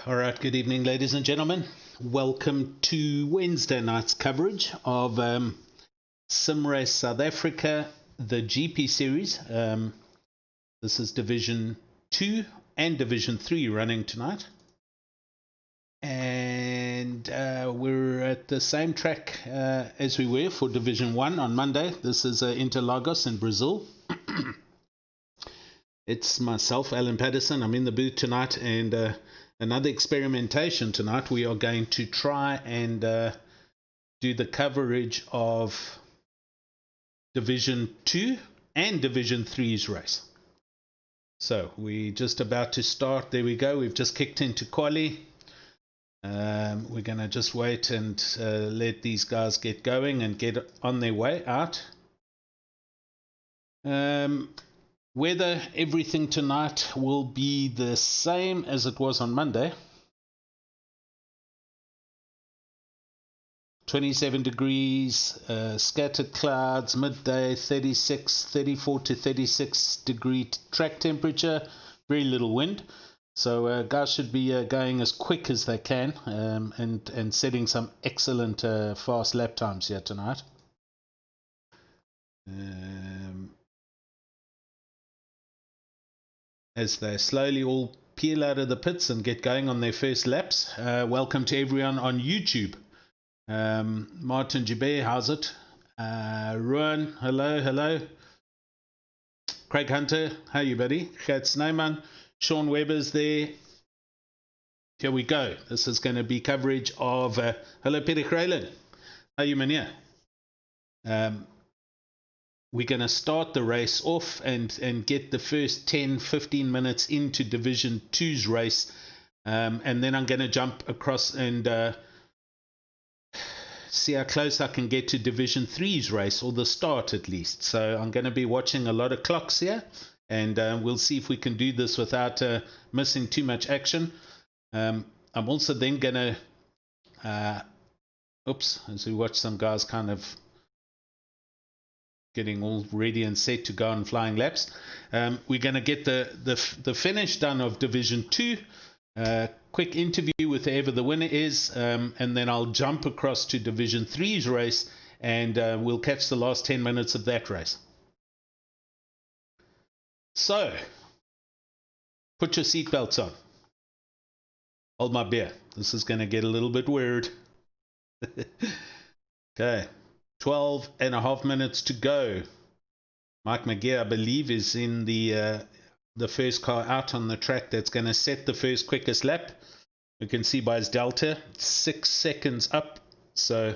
All right, good evening, ladies and gentlemen. Welcome to Wednesday night's coverage of SimRace South Africa, the GP series. This is Division 2 and Division 3 running tonight. And we're at the same track as we were for Division 1 on Monday. This is Interlagos in Brazil. It's myself, Alan Paterson. I'm in the booth tonight, and another experimentation tonight. We are going to try and do the coverage of Division 2 and Division 3's race. So we're just about to start. There we go. We've just kicked into quali. We're going to just wait and let these guys get going and get on their way out. Weather, everything tonight will be the same as it was on Monday. 27 degrees, scattered clouds, midday 34 to 36 degree track temperature, very little wind. So guys should be going as quick as they can and setting some excellent fast lap times here tonight. As they slowly all peel out of the pits and get going on their first laps. Welcome to everyone on YouTube. Martin Jube, how's it? Ruan, hello. Craig Hunter, how you, buddy? Gert Sneyman, Sean Webber's there. Here we go. This is going to be coverage of... hello, Peter Kralin. How you, man? We're going to start the race off and get the first 10-15 minutes into Division 2's race. And then I'm going to jump across and see how close I can get to Division 3's race, or the start at least. So I'm going to be watching a lot of clocks here. And we'll see if we can do this without missing too much action. I'm also then going to... as we watch some guys kind of... getting all ready and set to go on flying laps. We're going to get the finish done of Division 2. Quick interview with whoever the winner is, and then I'll jump across to Division 3's race, and we'll catch the last 10 minutes of that race. So, put your seatbelts on. Hold my beer. This is going to get a little bit weird. Okay. 12 and a half minutes to go. Mike McGee, I believe, is in the first car out on the track that's going to set the first quickest lap. You can see by his delta, 6 seconds up. So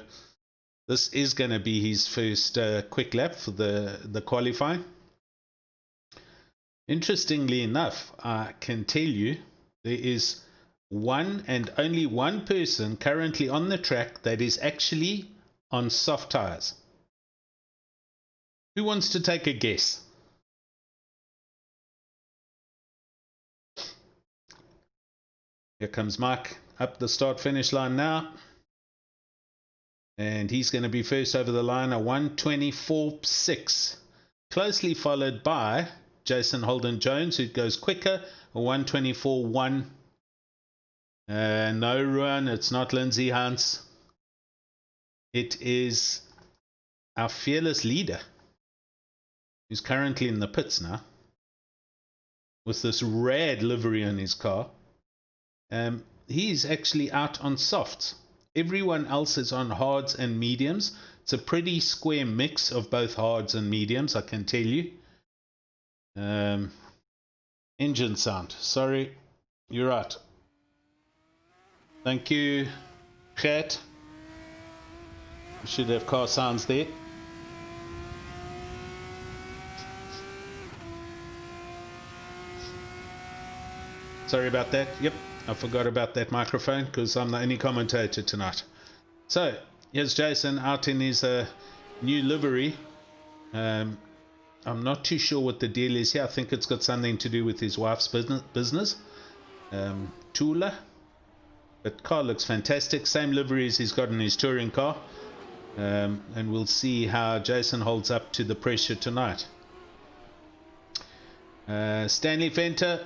this is going to be his first quick lap for the qualifying. Interestingly enough, I can tell you there is one and only one person currently on the track that is actually on soft tires. Who wants to take a guess? Here comes Mike up the start finish line now, and he's going to be first over the line, a 1:24.6, closely followed by Jason Holden Jones, who goes quicker, a 1:24.1. No run, it's not Lindsay Hans. It is our fearless leader, who's currently in the pits now, with this red livery on his car. He's actually out on softs. Everyone else is on hards and mediums. It's a pretty square mix of both hards and mediums, I can tell you. Engine sound. Sorry, you're right. Thank you, Gert. We should have car sounds there. Sorry about that. Yep, I forgot about that microphone because I'm the only commentator tonight. So, here's Jason out in his new livery. I'm not too sure what the deal is here. I think it's got something to do with his wife's business. Tula. But car looks fantastic. Same livery as he's got in his touring car. And we'll see how Jason holds up to the pressure tonight. Stanley Venter,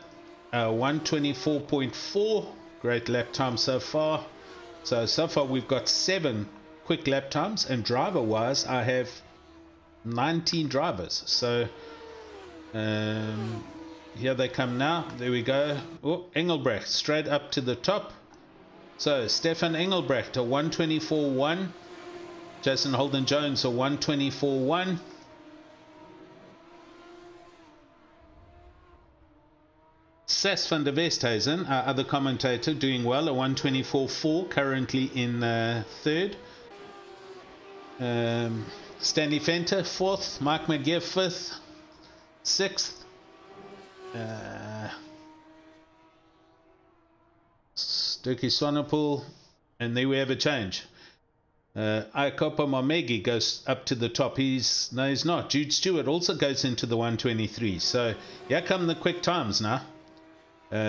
124.4, great lap time so far. So far we've got 7 quick lap times, and driver wise I have 19 drivers. So here they come now. There we go. Oh, Engelbrecht straight up to the top. So Stefan Engelbrecht a 124.1, Jason Holden Jones a 124.1. Sas van der Westhuizen, our other commentator, doing well, a 124.4, currently in third. Stanley Fenter 4th, Mike McGear 5th, 6th. Sturkey Swanepoel, and there we have a change. Ikopo Momegi goes up to the top. No, he's not. Jude Stewart also goes into the 123. So here come the quick times now.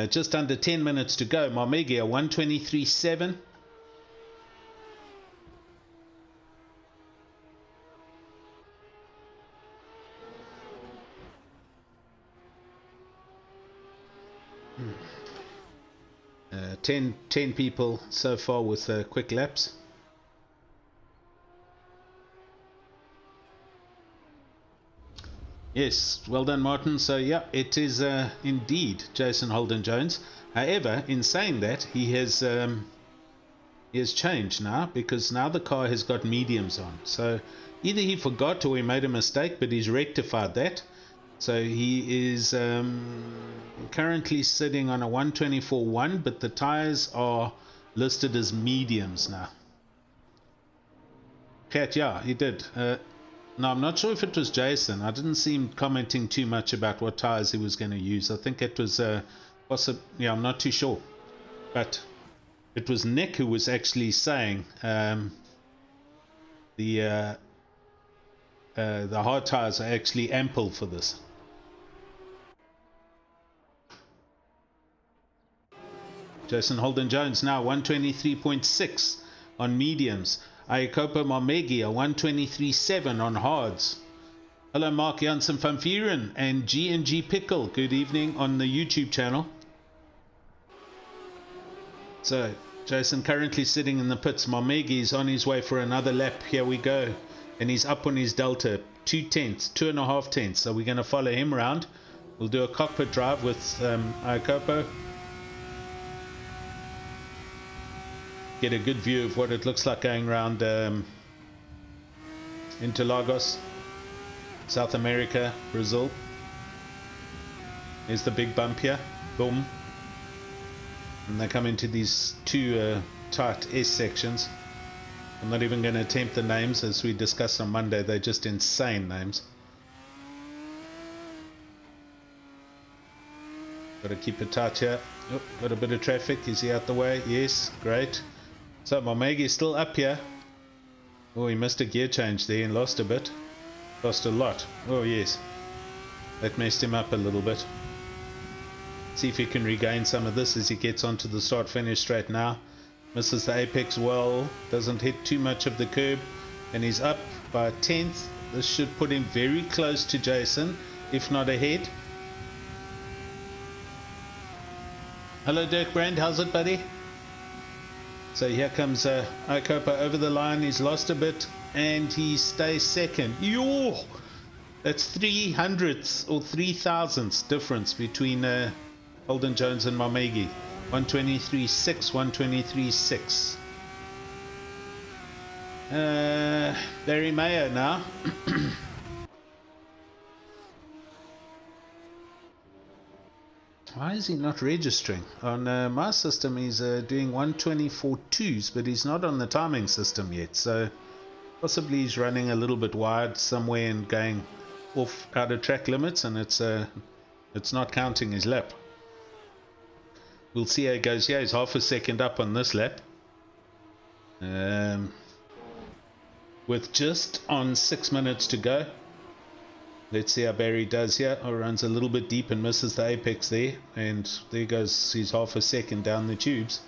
Just under 10 minutes to go. Momegi a 123.7. Uh, 10 people so far with quick laps. Yes, well done, Martin. So yeah, it is indeed Jason Holden Jones. However, in saying that, he has changed now, because now the car has got mediums on. So either he forgot or he made a mistake, but he's rectified that. So he is currently sitting on a 124.1, but the tires are listed as mediums now. Cat, yeah, he did. No, I'm not sure if it was Jason. I didn't see him commenting too much about what tires he was going to use. I think it was possible. Yeah, I'm not too sure. But it was Nick who was actually saying the hard tires are actually ample for this. Jason Holden Jones now 123.6 on mediums. Ikopo Momegi a 123.7 on hards. Hello Mark Janssen van Vuren and G&G Pickle. Good evening on the YouTube channel. So Jason currently sitting in the pits. Momegi is on his way for another lap. Here we go. And he's up on his delta. 2.5 tenths. So we're going to follow him around. We'll do a cockpit drive with Ikopo. Get a good view of what it looks like going around Interlagos, South America, Brazil. There's the big bump here. Boom. And they come into these two tight S sections. I'm not even going to attempt the names, as we discussed on Monday. They're just insane names. Got to keep it tight here. Oh, got a bit of traffic. Is he out the way? Yes, great. So Momegi is still up here. Oh, he missed a gear change there and lost a bit. Lost a lot. Oh yes. That messed him up a little bit. See if he can regain some of this as he gets onto the start finish straight now. Misses the apex well. Doesn't hit too much of the curb. And he's up by a tenth. This should put him very close to Jason, if not ahead. Hello Dirk Brand, how's it buddy? So here comes Ikopo over the line. He's lost a bit and he stays second. Yo! That's 300ths or 3,000ths difference between Holden Jones and Momegi. 123.6, 123.6. Barry Mayer now. Why is he not registering? On my system he's doing 124.2s, but he's not on the timing system yet, so possibly he's running a little bit wide somewhere and going off out of track limits, and it's not counting his lap. We'll see how it goes here. He's half a second up on this lap. With just on 6 minutes to go. Let's see how Barry does here. Oh, runs a little bit deep and misses the apex there. And there goes, he's half a second down the tubes.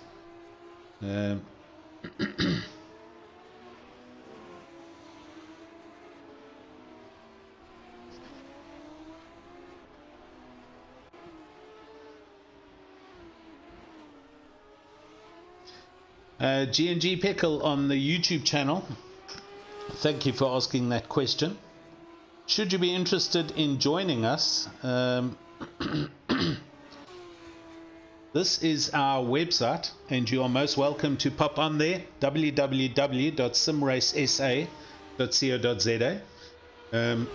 G&G Pickle on the YouTube channel, thank you for asking that question. Should you be interested in joining us, this is our website, and you are most welcome to pop on there, www.simracesa.co.za. We're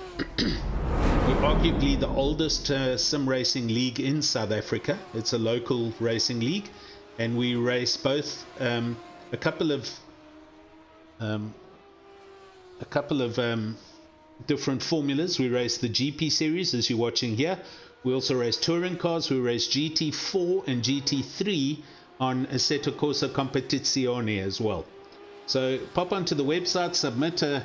arguably the oldest sim racing league in South Africa. It's a local racing league, and we race both a couple of different formulas. We race the GP series, as you're watching here. We also race touring cars. We race GT4 and GT3 on Assetto Corsa Competizione as well. So pop onto the website, submit a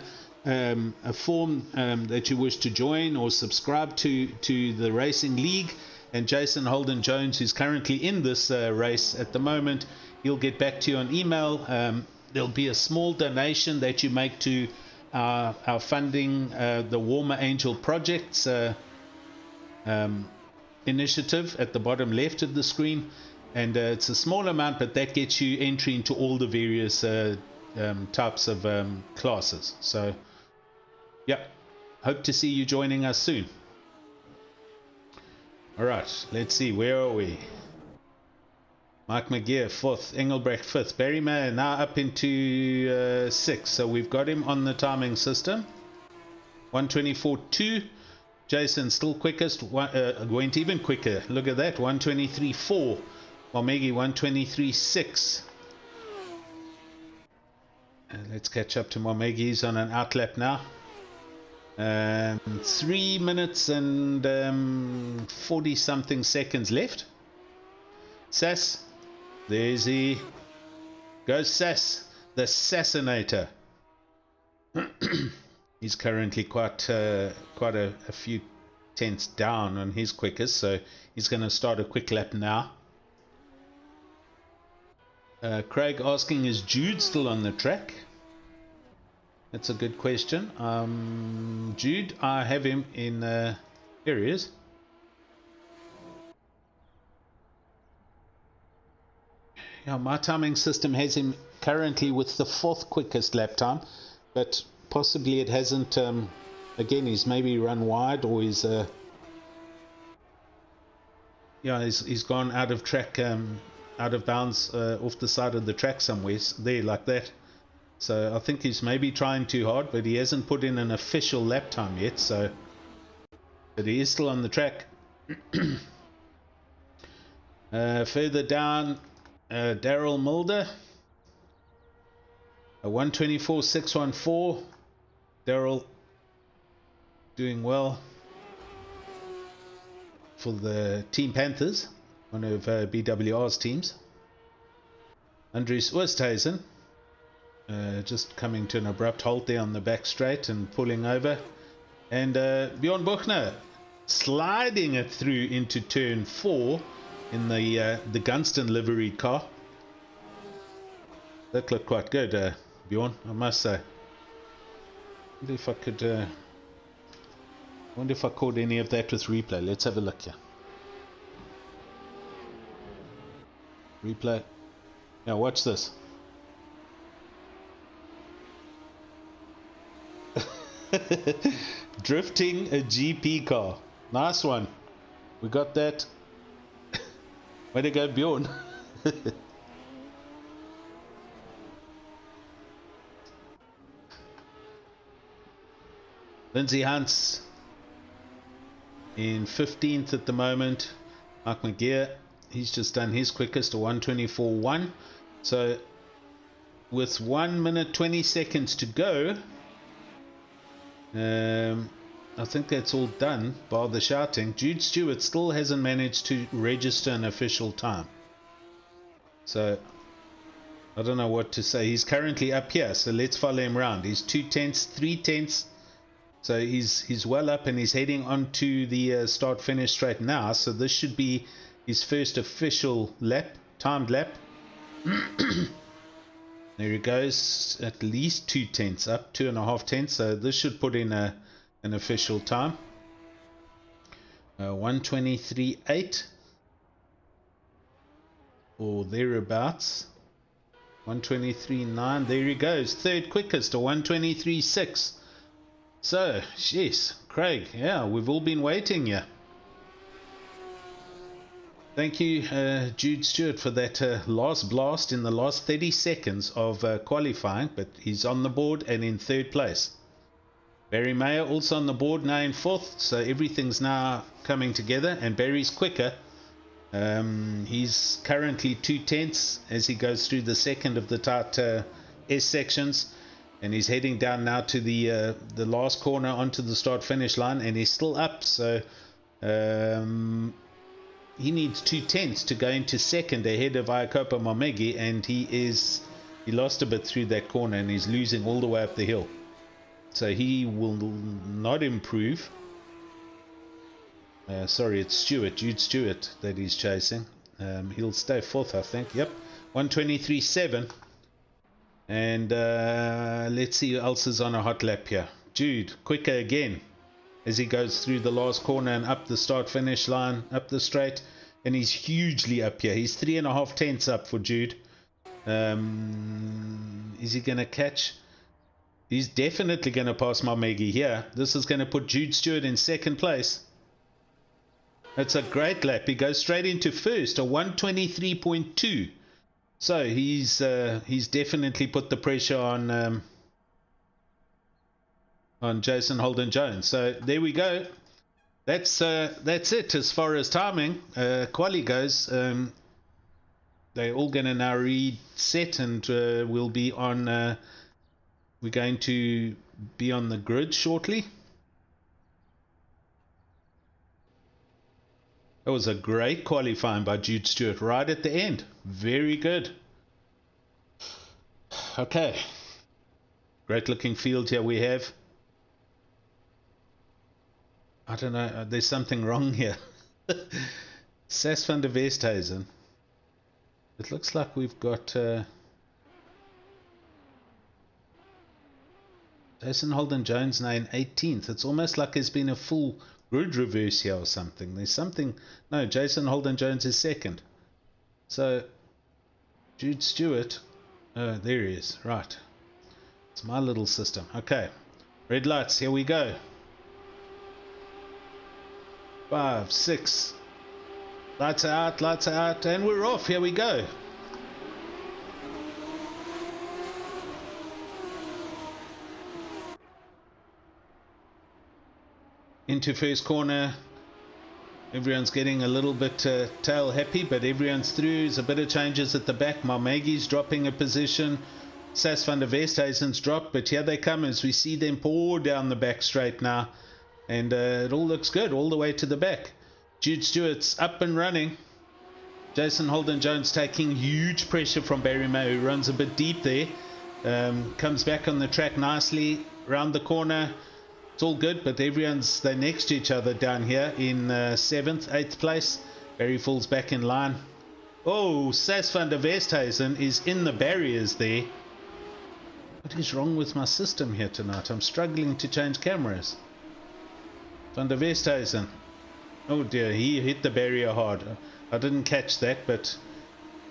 form that you wish to join or subscribe to the racing league, and Jason Holden Jones, who's currently in this race at the moment, he'll get back to you on email. There'll be a small donation that you make to our funding, the Warmer Angel Projects initiative at the bottom left of the screen, and it's a small amount, but that gets you entry into all the various types of classes. So yeah, hope to see you joining us soon. Alright, let's see, where are we? Mike McGear 4th, Engelbrecht 5th, Barry Mayer now up into 6th, so we've got him on the timing system. 124.2. Jason still quickest, went even quicker, look at that, 123.4. Walmegi 123.6. Let's catch up to Walmegi. He's on an outlap now. 3 minutes and 40 something seconds left. Sass, there's he. Goes Sass, the Sassinator. He's currently quite a few tenths down on his quickest, so he's going to start a quick lap now. Craig asking, is Jude still on the track? That's a good question. Jude, I have him in here he is. Yeah, my timing system has him currently with the 4th quickest lap time, but possibly it hasn't, again, he's maybe run wide, or he's he's gone out of track, out of bounds, off the side of the track somewhere there, like that. So I think he's maybe trying too hard, but he hasn't put in an official lap time yet, so, but he is still on the track. Further down, Daryl Mulder, 124.614. Daryl doing well for the Team Panthers, one of BWR's teams. Andries Oosthuizen just coming to an abrupt halt there on the back straight and pulling over, and Bjorn Buchner sliding it through into turn 4 in the Gunston livery car. That looked quite good, Bjorn, I must say. I wonder if I could wonder if I caught any of that with replay. Let's have a look here. Replay. Now watch this. Drifting a GP car. Nice one. We got that. Way to go, Bjorn. Lindsay Hunt's in 15th at the moment. Mark McGear, he's just done his quickest, a 124.1. So with 1 minute 20 seconds to go, I think that's all done, bar the shouting. Jude Stewart still hasn't managed to register an official time, so I don't know what to say. He's currently up here, so let's follow him around. He's 2 tenths, 3 tenths, so he's well up, and he's heading onto the start finish straight now, so this should be his first official lap, timed lap. There he goes, at least 2 tenths up, 2.5 tenths, so this should put in an official time. 123.8 or thereabouts. 1:23.9. There he goes. Third quickest to 1:23.6. So, jeez, Craig, yeah, we've all been waiting here. Thank you, Jude Stewart, for that last blast in the last 30 seconds of qualifying, but he's on the board and in third place. Barry Mayer also on the board, now in fourth, so everything's now coming together, and Barry's quicker. He's currently 2/10 as he goes through the second of the tight S sections, and he's heading down now to the last corner onto the start-finish line, and he's still up, so he needs 2/10 to go into second ahead of Iakopa Momegi, and he lost a bit through that corner, and he's losing all the way up the hill. So he will not improve. Sorry, it's Jude Stewart that he's chasing. He'll stay fourth, I think. Yep, 1:23.7. And let's see who else is on a hot lap here. Jude, quicker again as he goes through the last corner and up the start-finish line, up the straight. And he's hugely up here. He's 3.5 tenths up for Jude. Is he going to catch? He's definitely going to pass Momegi here. This is going to put Jude Stewart in second place. It's a great lap. He goes straight into first, a 1:23.2. So he's definitely put the pressure on Jason Holden Jones. So there we go. That's it as far as timing quali goes. They're all going to now reset, and we'll be on. We're going to be on the grid shortly. That was a great qualifying by Jude Stewart right at the end. Very good. Okay. Great looking field here we have. I don't know, there's something wrong here. Sas van der Westhuizen. It looks like we've got Jason Holden Jones now in 18th. It's almost like there's been a full grid reverse here or something. There's something. No, Jason Holden Jones is second. So Jude Stewart. There he is. Right. It's my little system. Okay. Red lights. Here we go. 5, 6. Lights are out, and we're off. Here we go. Into first corner. Everyone's getting a little bit tail happy, but everyone's through. There's a bit of changes at the back. Momegi's dropping a position. Sas van der Westhuizen's dropped, but here they come as we see them pour down the back straight now. And it all looks good all the way to the back. Jude Stewart's up and running. Jason Holden Jones taking huge pressure from Barry May, who runs a bit deep there. Comes back on the track nicely. Round the corner. It's all good, but they're next to each other down here in 7th, 8th place. Barry falls back in line. Oh, Sas van der Westhuizen is in the barriers there. What is wrong with my system here tonight? I'm struggling to change cameras. Van der Westhuizen. Oh dear, he hit the barrier hard. I didn't catch that, but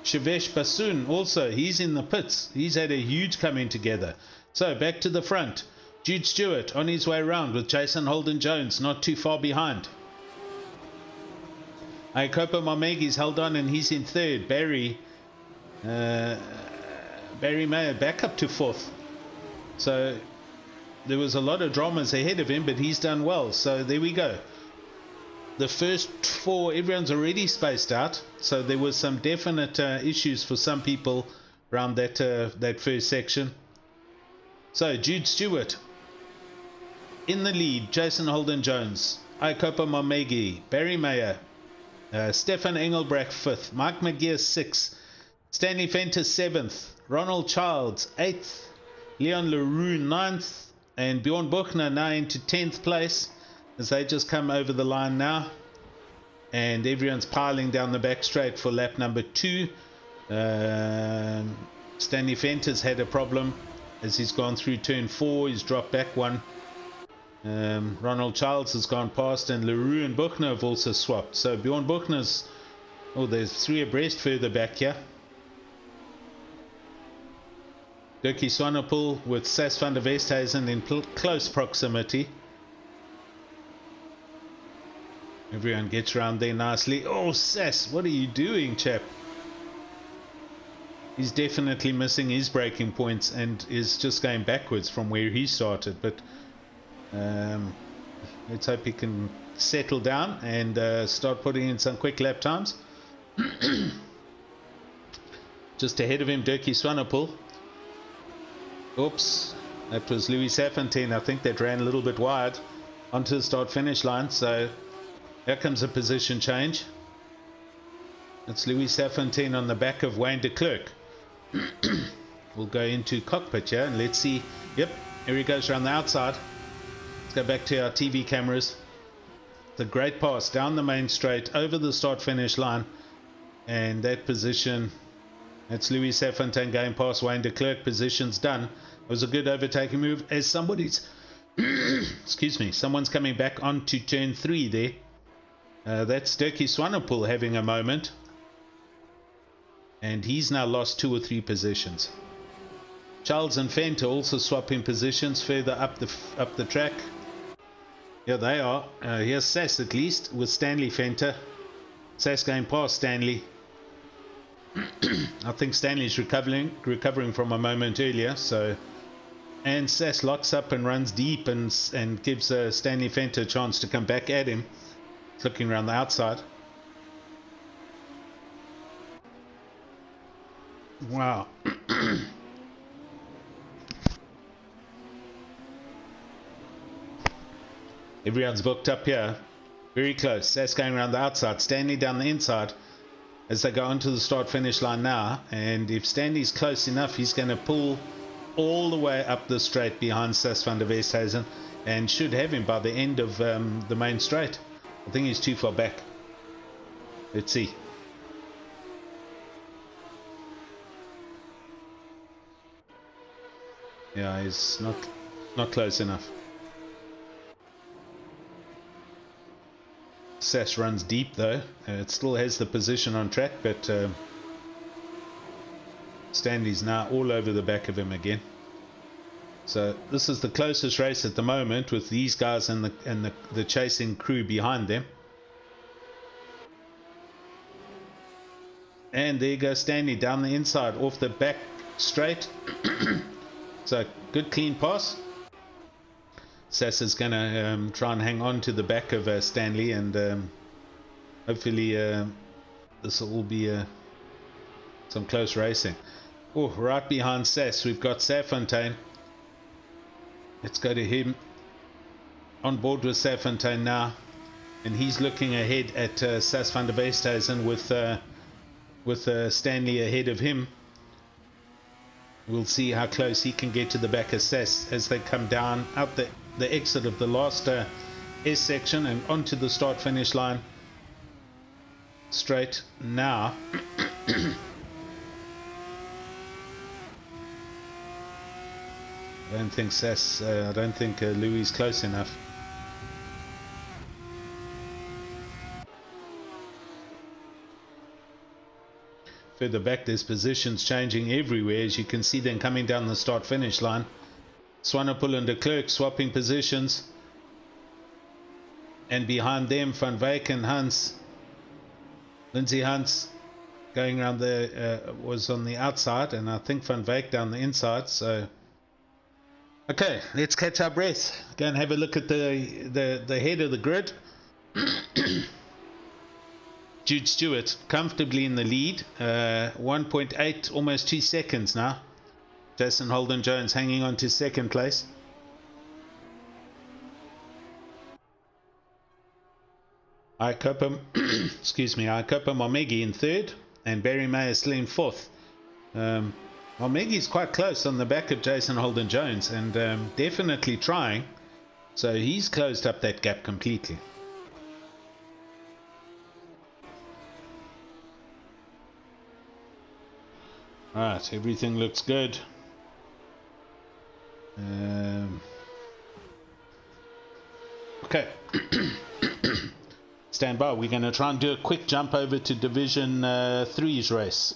Shivesh Basun also, he's in the pits. He's had a huge coming together. So back to the front. Jude Stewart on his way around with Jason Holden Jones not too far behind. Iakopa Momegi's held on and he's in third. Barry Mayer back up to fourth. So there was a lot of dramas ahead of him, but he's done well. So there we go. The first four, everyone's already spaced out. So there was some definite issues for some people around that first section. So Jude Stewart in the lead. Jason Holden Jones, Iakopa Momegi, Barry Mayer, Stefan Engelbrecht 5th, Mike McGeer 6th, Stanley Fenter 7th, Ronald Childs 8th, Leon LaRue 9th, and Bjorn Buchner now into 10th place as they just come over the line now. And everyone's piling down the back straight for lap number 2. Stanley Fenter's had a problem as he's gone through turn 4. He's dropped back one. Ronald Childs has gone past, and LaRue and Buchner have also swapped. So Bjorn Buchner's, there's 3 abreast further back here. Dirkie Swanepoel with Sas van der Westhuizen in close proximity. Everyone gets around there nicely. Oh, Sas, what are you doing, chap? He's definitely missing his braking points and is just going backwards from where he started. But let's hope he can settle down and start putting in some quick lap times. Just ahead of him, Dirkie Swanepoel. Oops, that was Louis Safontaine. I think that ran a little bit wide onto the start-finish line. So here comes a position change. It's Louis Safontaine on the back of Wayne de Klerk. We'll go into cockpit here and let's see. Yep, here he goes around the outside. Let's go back to our TV cameras. The great pass down the main straight over the start-finish line. And that position, that's Louis Safontaine going past Wayne de Klerk. Position's done. It was a good overtaking move as somebody's excuse me, someone's coming back onto turn 3 there. That's Dirkie Swanepoel having a moment. And he's now lost 2 or 3 positions. Charles and Fenter also swapping positions further up the track. Here they are. Here's Sas at least with Stanley Fenter. Sas going past Stanley. I think Stanley's recovering from a moment earlier. So, and Sas locks up and runs deep and gives Stanley Fenter a chance to come back at him. Looking around the outside. Wow. Everyone's booked up here. Very close. Sas going around the outside. Stanley down the inside as they go onto the start-finish line now. And if Stanley's close enough, he's going to pull all the way up the straight behind Sas van der Westhuizen and should have him by the end of the main straight. I think he's too far back. Let's see. Yeah, he's not close enough. Sas runs deep though. It still has the position on track, but Stanley's now all over the back of him again. So this is the closest race at the moment with these guys and the chasing crew behind them. And there goes Stanley down the inside off the back straight. So good clean pass. Sas is going to try and hang on to the back of Stanley, and hopefully this will all be some close racing. Oh, right behind Sas we've got Safontaine. Let's go to him. On board with Safontaine now, and he's looking ahead at Sas van der Westhuizen with Stanley ahead of him. We'll see how close he can get to the back of Sas as they come down out the exit of the last S section and onto the start-finish line straight now. I don't think Louis is close enough. Further back, there's positions changing everywhere, as you can see them coming down the start-finish line. Swanepoel and de Klerk swapping positions. And behind them, Van Wyk and Hans. Lindsay Hans going around there was on the outside, and I think Van Wyk down the inside. So, okay, let's catch our breath. Go and have a look at the head of the grid. Jude Stewart comfortably in the lead, 1.8, almost 2 seconds now. Jason Holden Jones hanging on to second place. Excuse me, Ikopa Momegi in third, and Barry May is still in fourth. Momegi's quite close on the back of Jason Holden Jones, and definitely trying. So he's closed up that gap completely. Alright, everything looks good. Okay. Stand by. We're going to try and do a quick jump over to Division 3's race.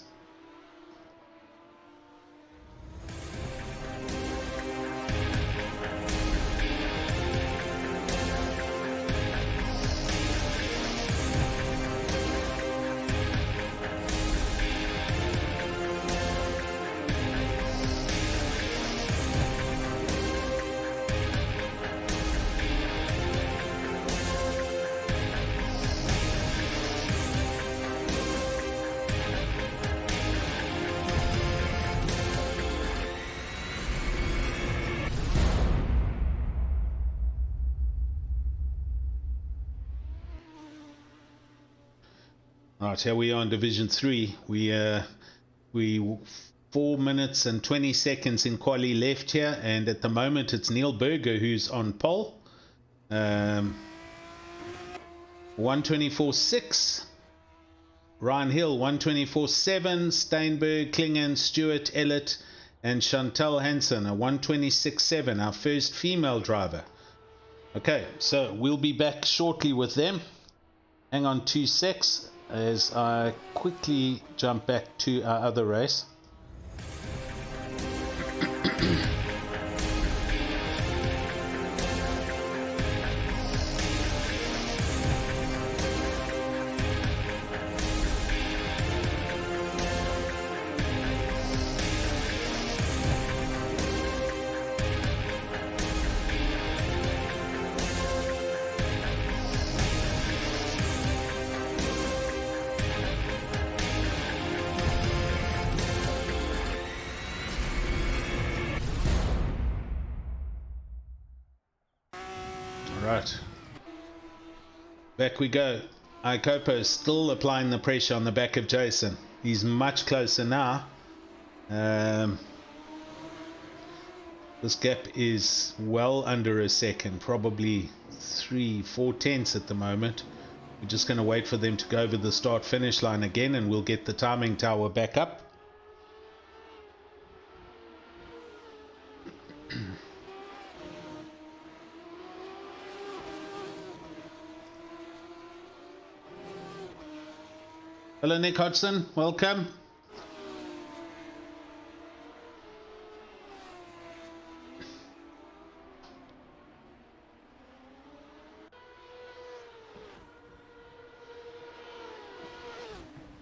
Right, here we are in Division 3. We 4 minutes and 20 seconds in quali left here, and at the moment it's Neil Berger who's on pole. 124.6. Ryan Hill 124.7. Steinberg, Klingen, Stewart, Ellett, and Chantal Hansen a 126.7. Our first female driver. Okay, so we'll be back shortly with them. Hang on 2 secs as I quickly jump back to our other race. Right, back we go. Ikopo is still applying the pressure on the back of Jason. He's much closer now. This gap is well under a second, probably 3-4 tenths at the moment. We're just going to wait for them to go over the start finish line again, and we'll get the timing tower back up. Hello Nick Hodgson, welcome.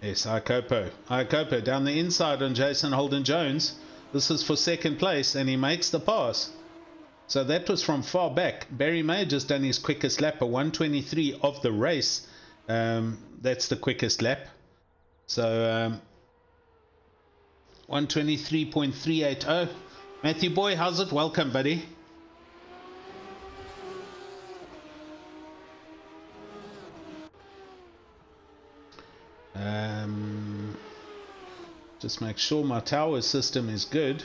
Yes, Ikopo down the inside on Jason Holden Jones. This is for second place, and he makes the pass. So that was from far back. Barry May just done his quickest lap, a 123 of the race. That's the quickest lap. So 123.380. Matthew Boy, how's it? Welcome, buddy. Just make sure my tower system is good.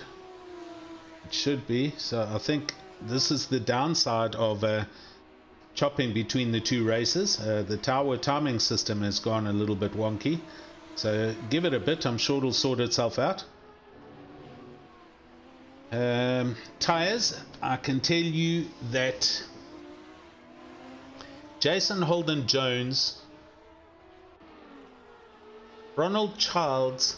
It should be. So I think this is the downside of chopping between the two races. The tower timing system has gone a little bit wonky. So give it a bit, I'm sure it'll sort itself out. Tires, I can tell you that Jason Holden Jones, Ronald Childs,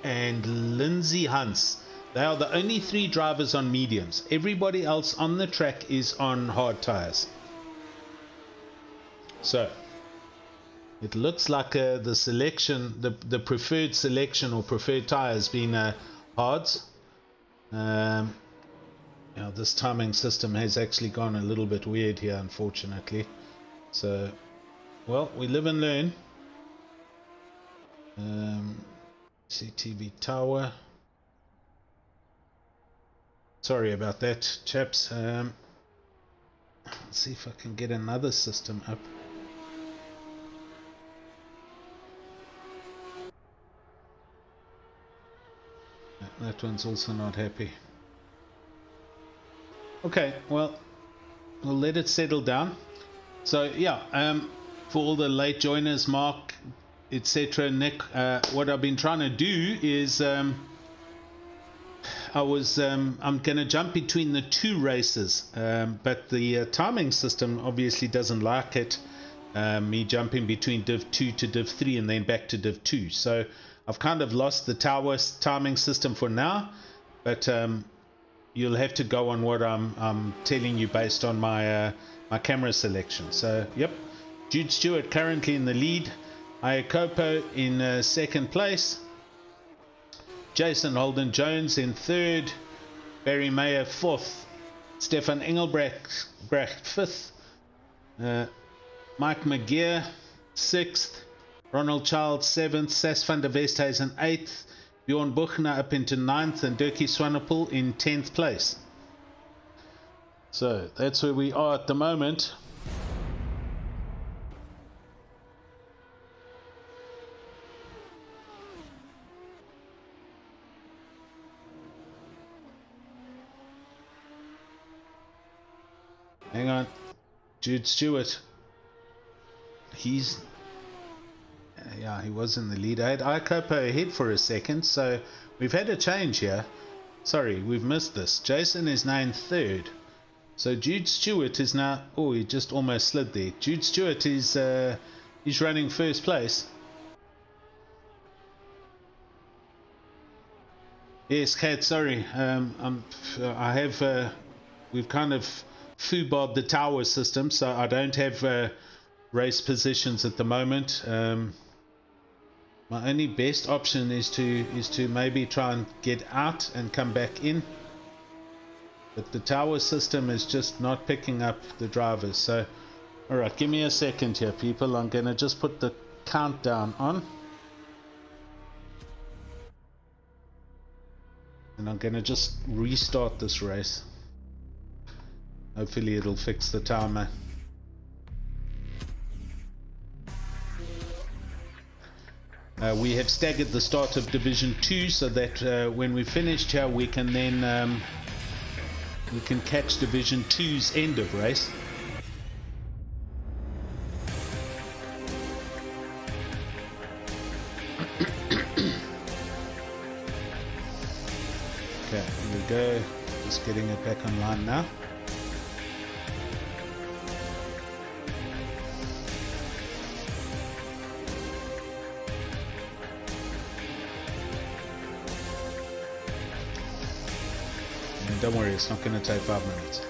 and Lindsay Hunts, they are the only 3 drivers on mediums. Everybody else on the track is on hard tires. So it looks like the selection, the preferred selection or preferred tires being hards. This timing system has actually gone a little bit weird here, unfortunately. So, well, we live and learn. CTV tower. Sorry about that, chaps. Let's see if I can get another system up. That one's also not happy. Okay, well, we'll let it settle down. So yeah, for all the late joiners, Mark, etc., Nick, what I've been trying to do is I'm going to jump between the 2 races, but the timing system obviously doesn't like it, me jumping between Div 2 to Div 3 and then back to Div 2. So I've kind of lost the tower timing system for now, but you'll have to go on what I'm telling you based on my my camera selection. So yep, Jude Stewart currently in the lead, Ikopo in second place, Jason Holden Jones in third, Barry Mayer fourth, Stefan Engelbrecht fifth, Mike McGeer sixth, Ronald Childs 7th, Sas van der Westhuizen 8th, Bjorn Buchner up into 9th, and Dirkie Swanepoel in 10th place. So that's where we are at the moment. Hang on. Jude Stewart. He's... yeah, he was in the lead. I had Icopo ahead for a second, so we've had a change here. Sorry, we've missed this. Jason is now in third. So Jude Stewart is now... oh, he just almost slid there. Jude Stewart is he's running first place. Yes, Kat, sorry. We've kind of foobarred the tower system, so I don't have race positions at the moment. My only best option is to maybe try and get out and come back in. But the tower system is just not picking up the drivers. So, alright, give me a second here, people. I'm going to just put the countdown on. And I'm going to just restart this race. Hopefully it'll fix the timer. We have staggered the start of Division 2 so that when we're finished here we can then we can catch Division 2's end of race. Okay, here we go. Just getting it back online now. Don't worry, it's not going to take 5 minutes.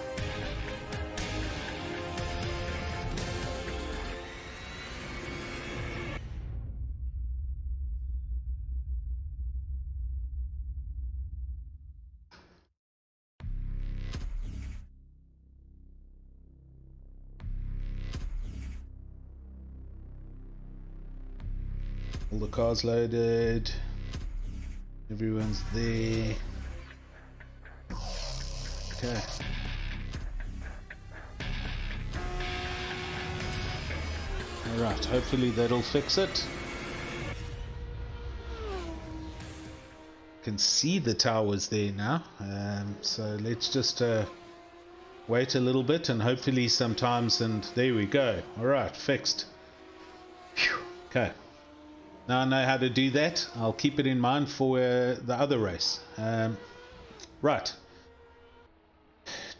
All the cars loaded. Everyone's there. Okay. Alright, hopefully that'll fix it. Can see the towers there now. So let's just wait a little bit and hopefully sometimes, and there we go. Alright, fixed. Phew. Okay. Now I know how to do that. I'll keep it in mind for the other race. Right.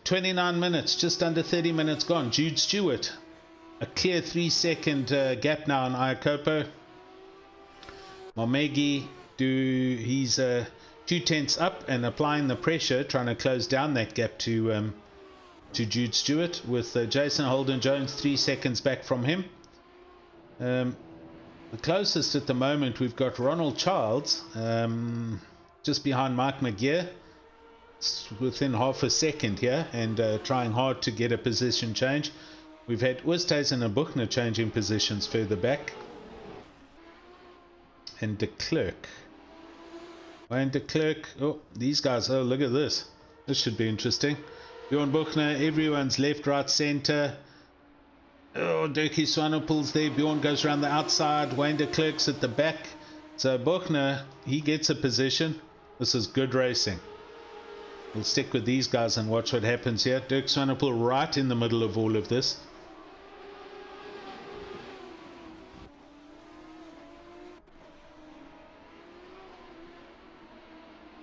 29 minutes, just under 30 minutes gone. Jude Stewart, a clear 3-second gap now on Iacopo. Momegi, he's 2 tenths up and applying the pressure, trying to close down that gap to Jude Stewart, with Jason Holden Jones 3 seconds back from him. The closest at the moment we've got Ronald Childs, just behind Mike McGear. Within half a second here, and trying hard to get a position change. We've had Oosthuizen and Buchner changing positions further back. And de Klerk. Wayne de Klerk. Oh, these guys. Oh, look at this. This should be interesting. Bjorn Buchner, everyone's left, right, center. Oh, Dirkie Swanepoel's there. Bjorn goes around the outside. Wayne de Klerk's at the back. So Buchner, he gets a position. This is good racing. We'll stick with these guys and watch what happens here. Dirk Swanepoel right in the middle of all of this.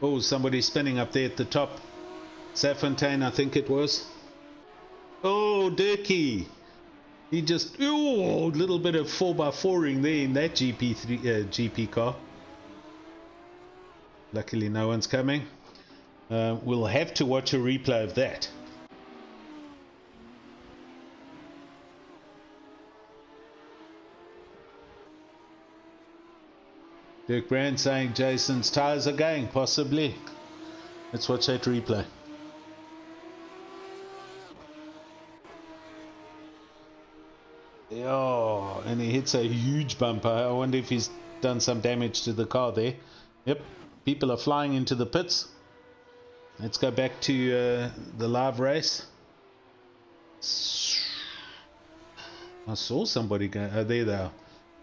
Oh, somebody spinning up there at the top. Safontaine, I think it was. Oh, Dirkie. He just... oh, a little bit of 4x4ing there in that GP car. Luckily no one's coming. We'll have to watch a replay of that. Dirk Brand saying Jason's tyres are going, possibly. Let's watch that replay. Oh, and he hits a huge bumper. I wonder if he's done some damage to the car there. Yep, people are flying into the pits. Let's go back to the live race. I saw somebody go. Oh, there they are.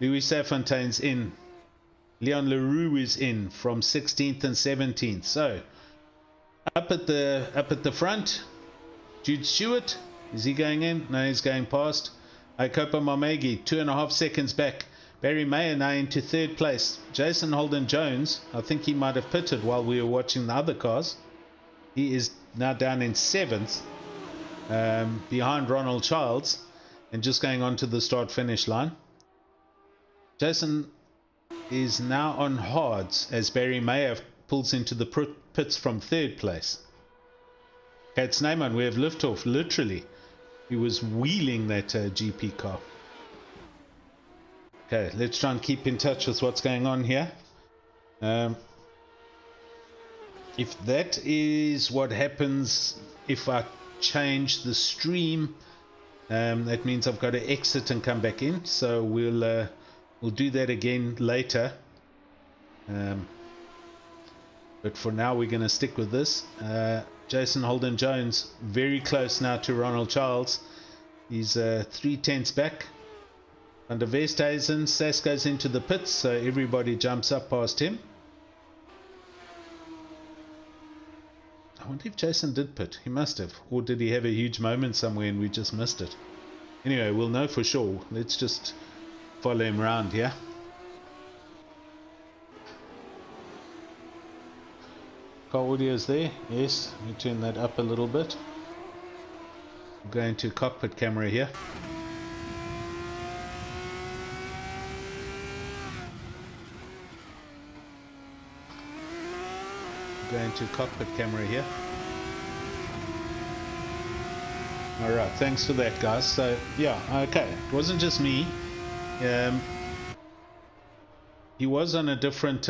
Louis Safontaine's in. Leon Leroux is in from 16th and 17th. So up at the front, Jude Stewart, Is he going in? No, he's going past. Ikopa Momegi, 2.5 seconds back. Barry Mayer now into third place. Jason Holden Jones, I think he might have pitted while we were watching the other cars. He is now down in 7th, behind Ronald Childs, and just going on to the start-finish line. Jason is now on hards as Barry Mayer pulls into the pits from third place. Okay, it's Neyman. We have liftoff, literally. He was wheeling that GP car. Okay, let's try and keep in touch with what's going on here. If that is what happens if I change the stream, that means I've got to exit and come back in. So we'll do that again later. But for now, we're going to stick with this. Jason Holden Jones, very close now to Ronald Childs. He's 3/10 back. Under Westhuizen, Sass goes into the pits, so everybody jumps up past him. I wonder if Jason did pit. He must have. Or did he have a huge moment somewhere and we just missed it? Anyway, we'll know for sure. Let's just follow him around here. Car audio's there. Yes, let me turn that up a little bit. We'll go into cockpit camera here. Go into cockpit camera here. Alright, thanks for that, guys. So yeah, okay, it wasn't just me. He was on a different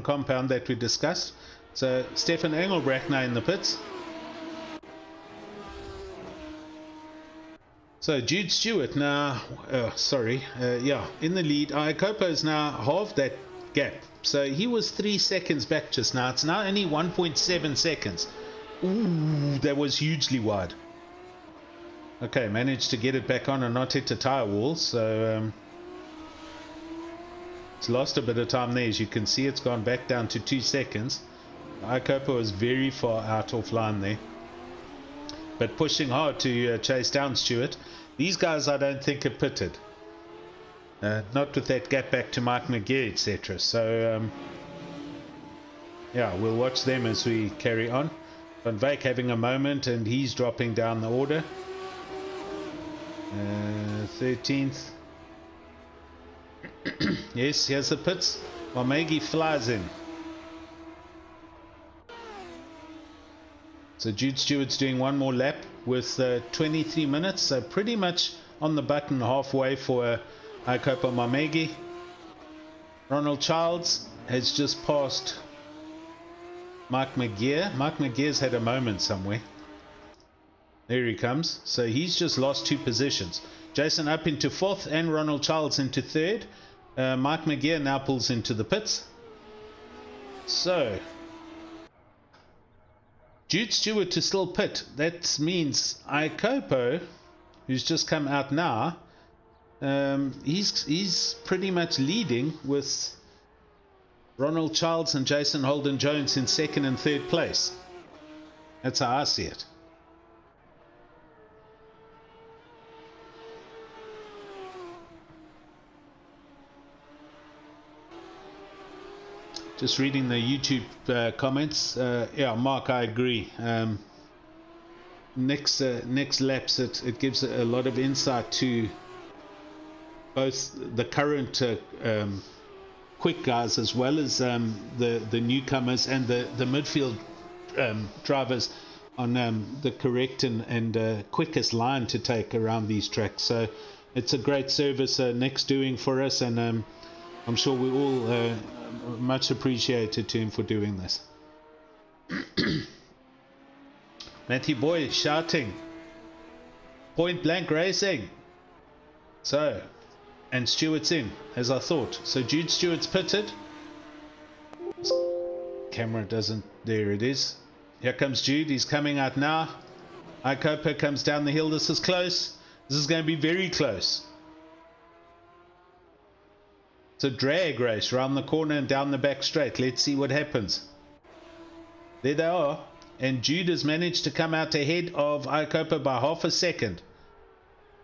compound that we discussed. So Stefan Engelbrecht now in the pits. So Jude Stewart now, yeah, in the lead. Ikopa is now halved that gap. So he was 3 seconds back just now. It's now only 1.7 seconds. Ooh, that was hugely wide. Okay, managed to get it back on and not hit the tire wall. So it's lost a bit of time there. As you can see, it's gone back down to 2 seconds. Ikopa was very far out offline there, but pushing hard to chase down Stewart. These guys I don't think have pitted. Not with that gap back to Mike McGee, etc. So, yeah, we'll watch them as we carry on. Van Wyk having a moment, and he's dropping down the order. 13th. Yes, here's the pits. Momegi flies in. So Jude Stewart's doing one more lap with 23 minutes. So pretty much on the button halfway for Ikopa Momegi. Ronald Childs has just passed Mike McGeer. Mike McGeer's had a moment somewhere. There he comes. So he's just lost 2 positions. Jason up into 4th and Ronald Childs into 3rd. Mike McGeer now pulls into the pits. So Jude Stewart to still pit. That means Ikopa, who's just come out now, he's pretty much leading with Ronald Childs and Jason Holden Jones in 2nd and 3rd place. That's how I see it. Just reading the YouTube comments. Yeah, Mark, I agree. Next laps, it gives a lot of insight to both the current quick guys as well as the newcomers and the midfield drivers on the correct and quickest line to take around these tracks. So it's a great service Nick's doing for us, and I'm sure we all much appreciated to him for doing this. Matty Boy shouting, point blank racing. So, and Stewart's in, as I thought. So Jude Stewart's pitted. Camera doesn't, there it is. Here comes Jude, he's coming out now. Ikopa comes down the hill. This is close. This is going to be very close. It's a drag race around the corner and down the back straight. Let's see what happens. There they are. and Jude has managed to come out ahead of Icopa by half a second.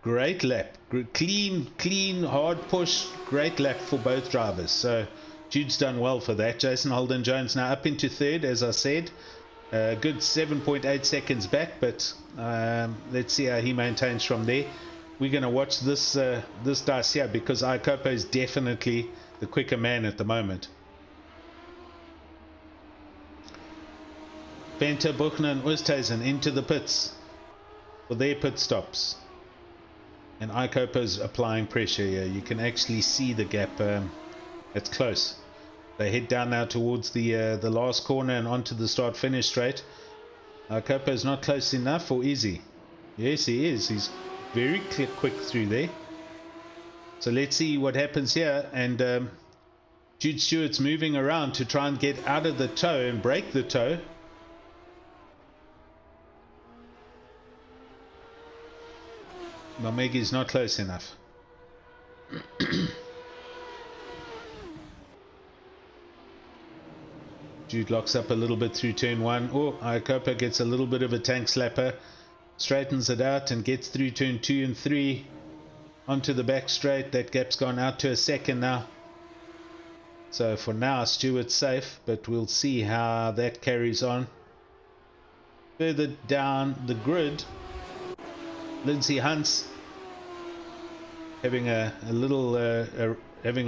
Great lap, clean, hard push, great lap for both drivers. So Jude's done well for that. Jason Holden-Jones now up into third, as I said. Good 7.8 seconds back, but let's see how he maintains from there. We're going to watch this dice here because Icopa is definitely the quicker man at the moment. Venter, Buchner and Oosthuizen into the pits for their pit stops. And Icopa is applying pressure here. You can actually see the gap. It's close. They head down now towards the last corner and onto the start-finish straight. Icopa is not close enough, or is he? Yes, he is. He's very quick through there. So let's see what happens here. And Jude Stewart's moving around to try and get out of the toe and break the toe. Mamegi's not close enough. Jude locks up a little bit through turn 1. Oh, Icopa gets a little bit of a tank slapper. Straightens it out and gets through turn 2 and 3. Onto the back straight. That gap's gone out to a second now. So for now, Stewart's safe, but we'll see how that carries on. Further down the grid, Lindsay Hunt's having a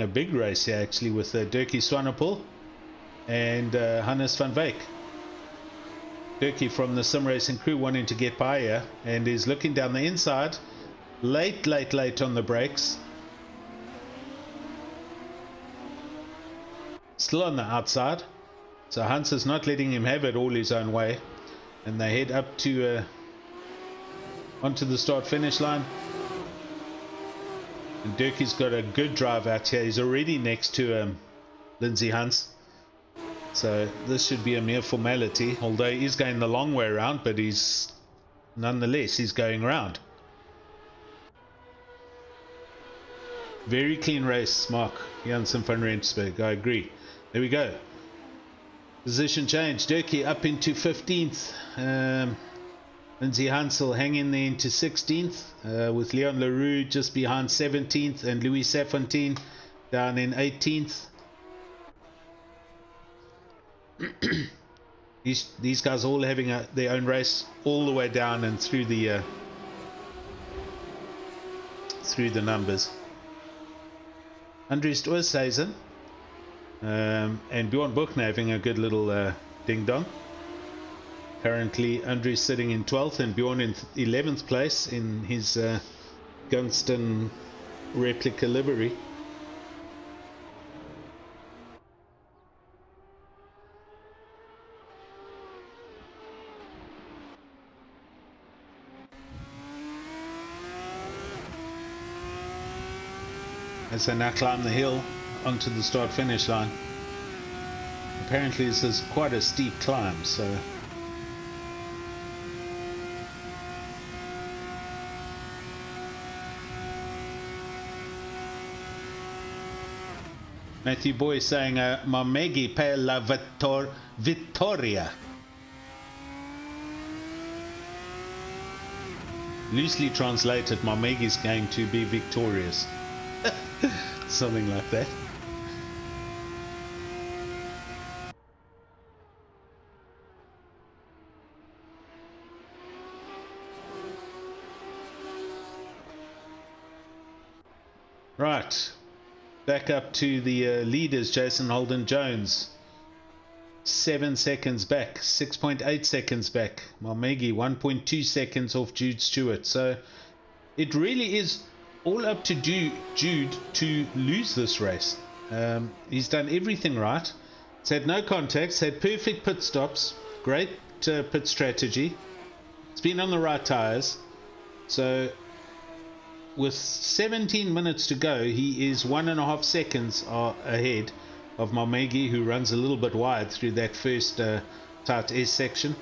big race here actually with Dirkie Swanepoel and Hannes van Wyk. Dirkie from the sim racing crew wanting to get by here and is looking down the inside, late on the brakes, still on the outside, so Hans is not letting him have it all his own way, and they head up to onto the start finish line. And Dirkie's got a good drive out here. He's already next to Lindsay Hunt, so this should be a mere formality, although he's going the long way around, but he's going around. Very clean race, Mark Janssen van Rensburg. I agree. There we go. Position change. Dirkie up into 15th. Lindsay Hansel hanging there into 16th, with Leon Leroux just behind 17th and Louis Safontaine down in 18th. These guys all having their own race all the way down and through the numbers. Andries Oosthuizen and Bjorn Buchner having a good little ding-dong. Currently Andries sitting in 12th and Bjorn in 11th place in his Gunston replica livery. As they now climb the hill onto the start-finish line. Apparently this is quite a steep climb, so Matthew Boy saying Mamegi per la Vittoria. Loosely translated, Mamegi's going to be victorious. Something like that. Right. Back up to the leaders, Jason Holden-Jones. 7 seconds back, 6.8 seconds back. Mamegi 1.2 seconds off Jude Stewart. So it really is all up to Jude to lose this race. He's done everything right. He's had no contacts, had perfect pit stops, great pit strategy. It's been on the right tyres. So with 17 minutes to go, he is 1.5 seconds ahead of Mamegi, who runs a little bit wide through that first tight S section.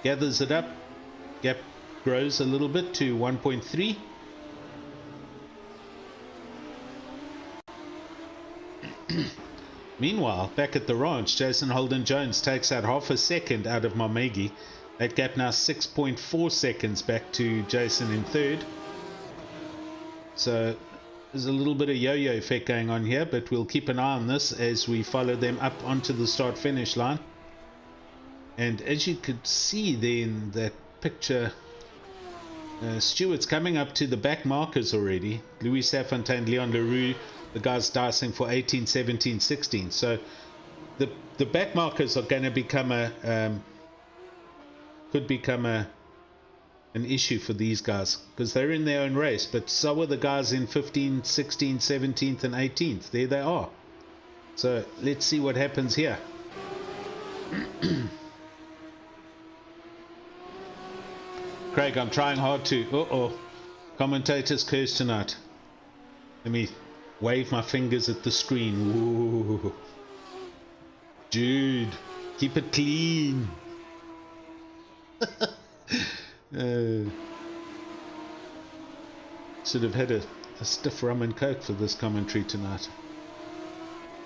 Gathers it up. Gap grows a little bit to 1.3. Meanwhile, back at the ranch, Jason Holden-Jones takes out half a second out of Mamegi That gap now 6.4 seconds back to Jason in third. So there's a little bit of yo-yo effect going on here, but we'll keep an eye on this as we follow them up onto the start-finish line. And as you could see there in that picture, Stewart's coming up to the back markers already. Louis Safontaine, Leon Leroux, the guys dicing for 18, 17, 16. So the back markers are going to become could become an issue for these guys, because they're in their own race, but so are the guys in 15th, 16th, 17th and 18th. There they are. So let's see what happens here. Craig, I'm trying hard to... Commentator's curse tonight. Let me wave my fingers at the screen. Ooh. Dude, keep it clean. Should have had a stiff rum and coke for this commentary tonight.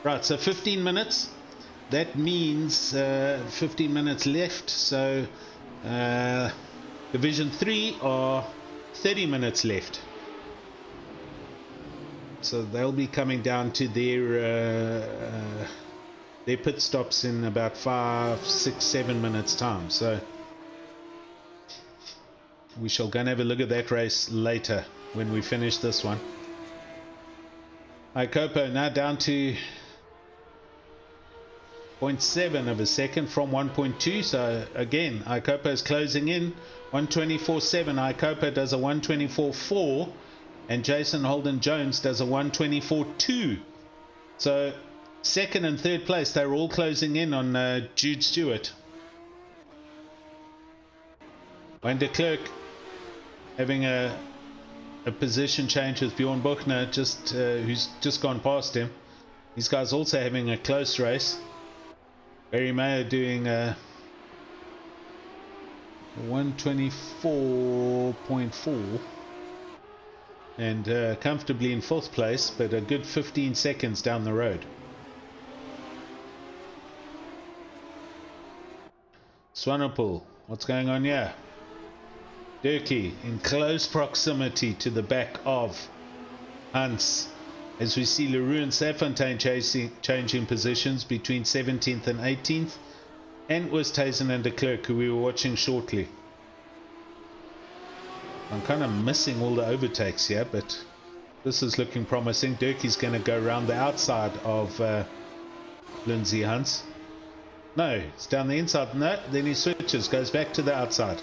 Right, so 15 minutes. That means 15 minutes left. So Division 3 are 30 minutes left. So they'll be coming down to their pit stops in about 5, 6, 7 minutes time. So we shall go and have a look at that race later when we finish this one. Ikopo now down to 0.7 of a second from 1.2. So again, Ikopo is closing in. 124.7. Ikopo does a 124.4, and Jason Holden Jones does a 124.2. So second and third place, they're all closing in on Jude Stewart. Wayne de Klerk having a position change with Bjorn Buchner, who's just gone past him. These guys also having a close race. Barry Mayer doing a 124.4 and comfortably in fourth place, but a good 15 seconds down the road. Swanepoel, what's going on here? Durkee in close proximity to the back of Hans, as we see Leroux and Safontaine changing positions between 17th and 18th, and Westhuizen and de Klerk, who we were watching shortly. I'm kind of missing all the overtakes here, but this is looking promising. Durkee's going to go around the outside of Lindsay Hans. No, it's down the inside. No, then he switches, goes back to the outside.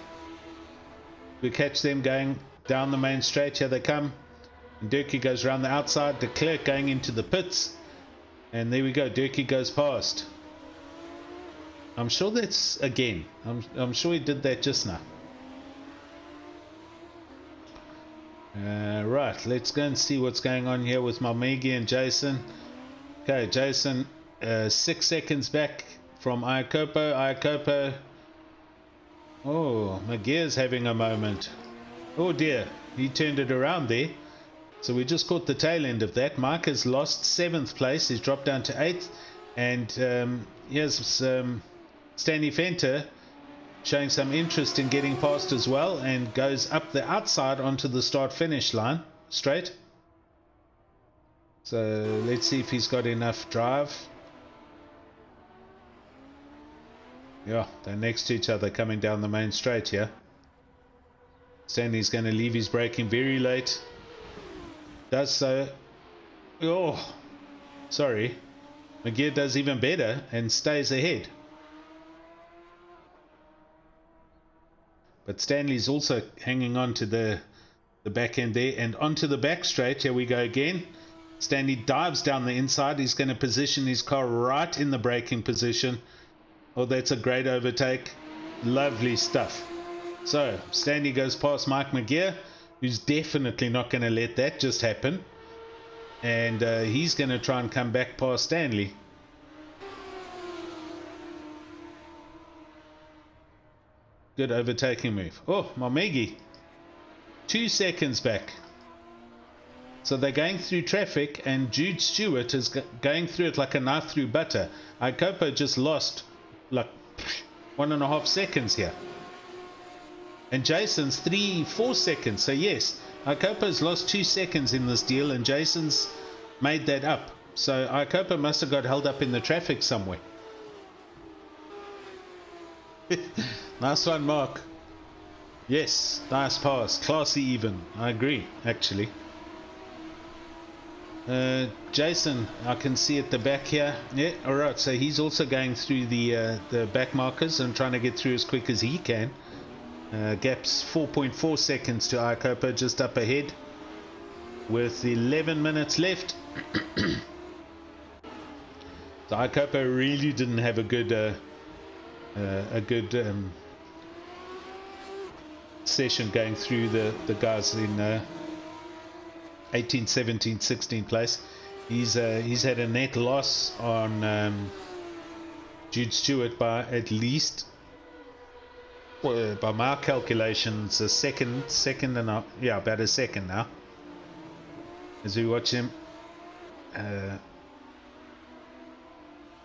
We catch them going down the main straight. Here they come. And Durkee goes around the outside. De Klerk going into the pits. And there we go. Durkee goes past. I'm sure that's again. I'm sure he did that just now. Right, let's go and see what's going on here with Malmegi and Jason. Okay, Jason 6 seconds back from Ikopo. Ikopo. Oh, Magear's having a moment. Oh dear, he turned it around there. So we just caught the tail end of that. Mike has lost 7th place. He's dropped down to 8th. And here's Stanley Fenter showing some interest in getting past as well, and goes up the outside onto the start-finish line straight. So let's see if he's got enough drive. Yeah, they're next to each other coming down the main straight here. Stanley's going to leave his braking very late. Does so. Oh, sorry. Magear does even better and stays ahead. But Stanley's also hanging on to the back end there, and onto the back straight. Here we go again. Stanley dives down the inside. He's going to position his car right in the braking position. Oh, that's a great overtake. Lovely stuff. So Stanley goes past Mike Magear, who's definitely not going to let that just happen. And he's going to try and come back past Stanley. Good overtaking move. Oh, Malmegi. 2 seconds back. So they're going through traffic, and Jude Stewart is going through it like a knife through butter. Ikopo just lost like 1.5 seconds here. and Jason's 3-4 seconds. So yes, Icopa's lost 2 seconds in this deal, and Jason's made that up. So Icopa must have got held up in the traffic somewhere. Nice one, Mark. Yes, nice pass, classy even. I agree, actually. Jason, I can see at the back here. Yeah, all right. So he's also going through the back markers and trying to get through as quick as he can. Gap's 4.4 seconds to Icopa, just up ahead, with 11 minutes left. So Icopa really didn't have a good session going through the guys in 18, 17, 16 place. He's had a net loss on Jude Stewart by at least, well, by my calculations, a second and a, yeah, about a second now. As we watch him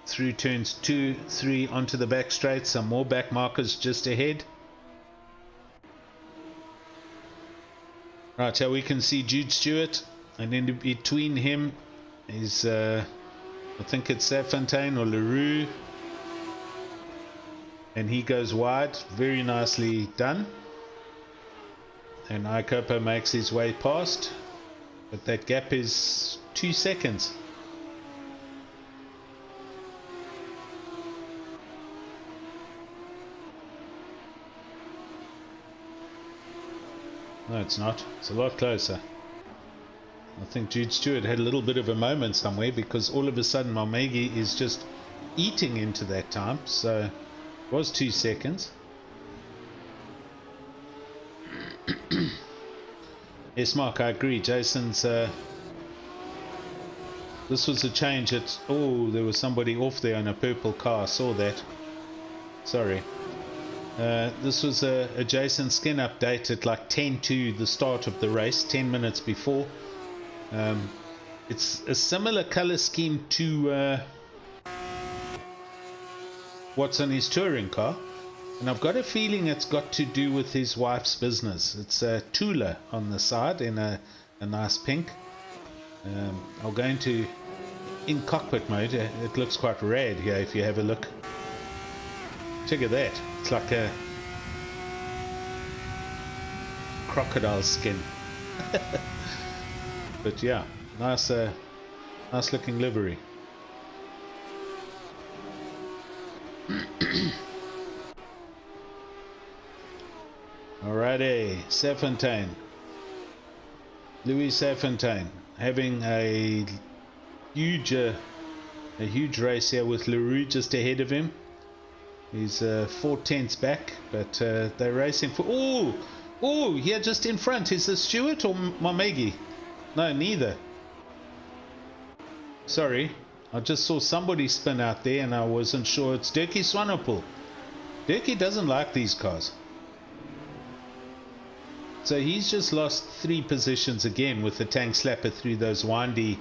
through turns 2, 3 onto the back straight. Some more back markers just ahead. Right, here we can see Jude Stewart, and in between him is I think it's Safontaine or Leroux, and he goes wide. Very nicely done. And Icopa makes his way past, but that gap is 2 seconds. No, it's not. It's a lot closer. I think Jude Stewart had a little bit of a moment somewhere, because all of a sudden Malmegi is just eating into that time. So it was 2 seconds. Yes, Mark, I agree. Jason's this was a change. It's, oh, there was somebody off there in a purple car. I saw that. Sorry. This was a Jason Skin update at like 10 to the start of the race, 10 minutes before. It's a similar color scheme to what's on his touring car, and I've got a feeling it's got to do with his wife's business. It's a Tula on the side in a nice pink. I'll go into in cockpit mode. It looks quite rad here if you have a look. Check at that. It's like a crocodile skin. But yeah, nice nice looking livery. Alrighty, Safontaine. Louis Safontaine having a huge race here with Leroux just ahead of him. He's 4/10 back, but they're racing for... Oh, here just in front. Is this Stewart or Malmegi? No, neither. Sorry, I just saw somebody spin out there and I wasn't sure. It's Dirkie Swanepoel. Dirkie doesn't like these cars. So he's just lost 3 positions again with the tank slapper through those windy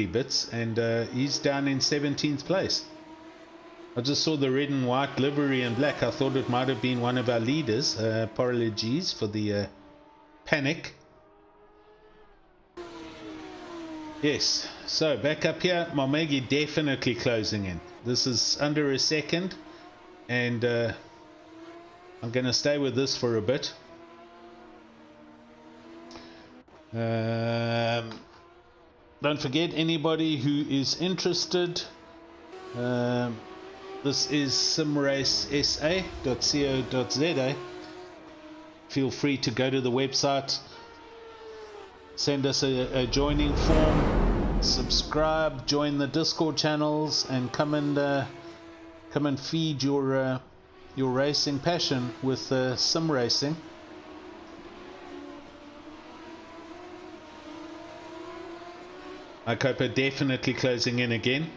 bits, and he's down in 17th place. I just saw the red and white livery and black. I thought it might have been one of our leaders. Apologies for the panic. Yes, so back up here, Malmegi definitely closing in. This is under a second, and I'm going to stay with this for a bit. Don't forget, anybody who is interested, this is simracesa.co.za. Feel free to go to the website, send us a joining form, subscribe, join the Discord channels, and come and feed your racing passion with sim racing. Icopa definitely closing in again.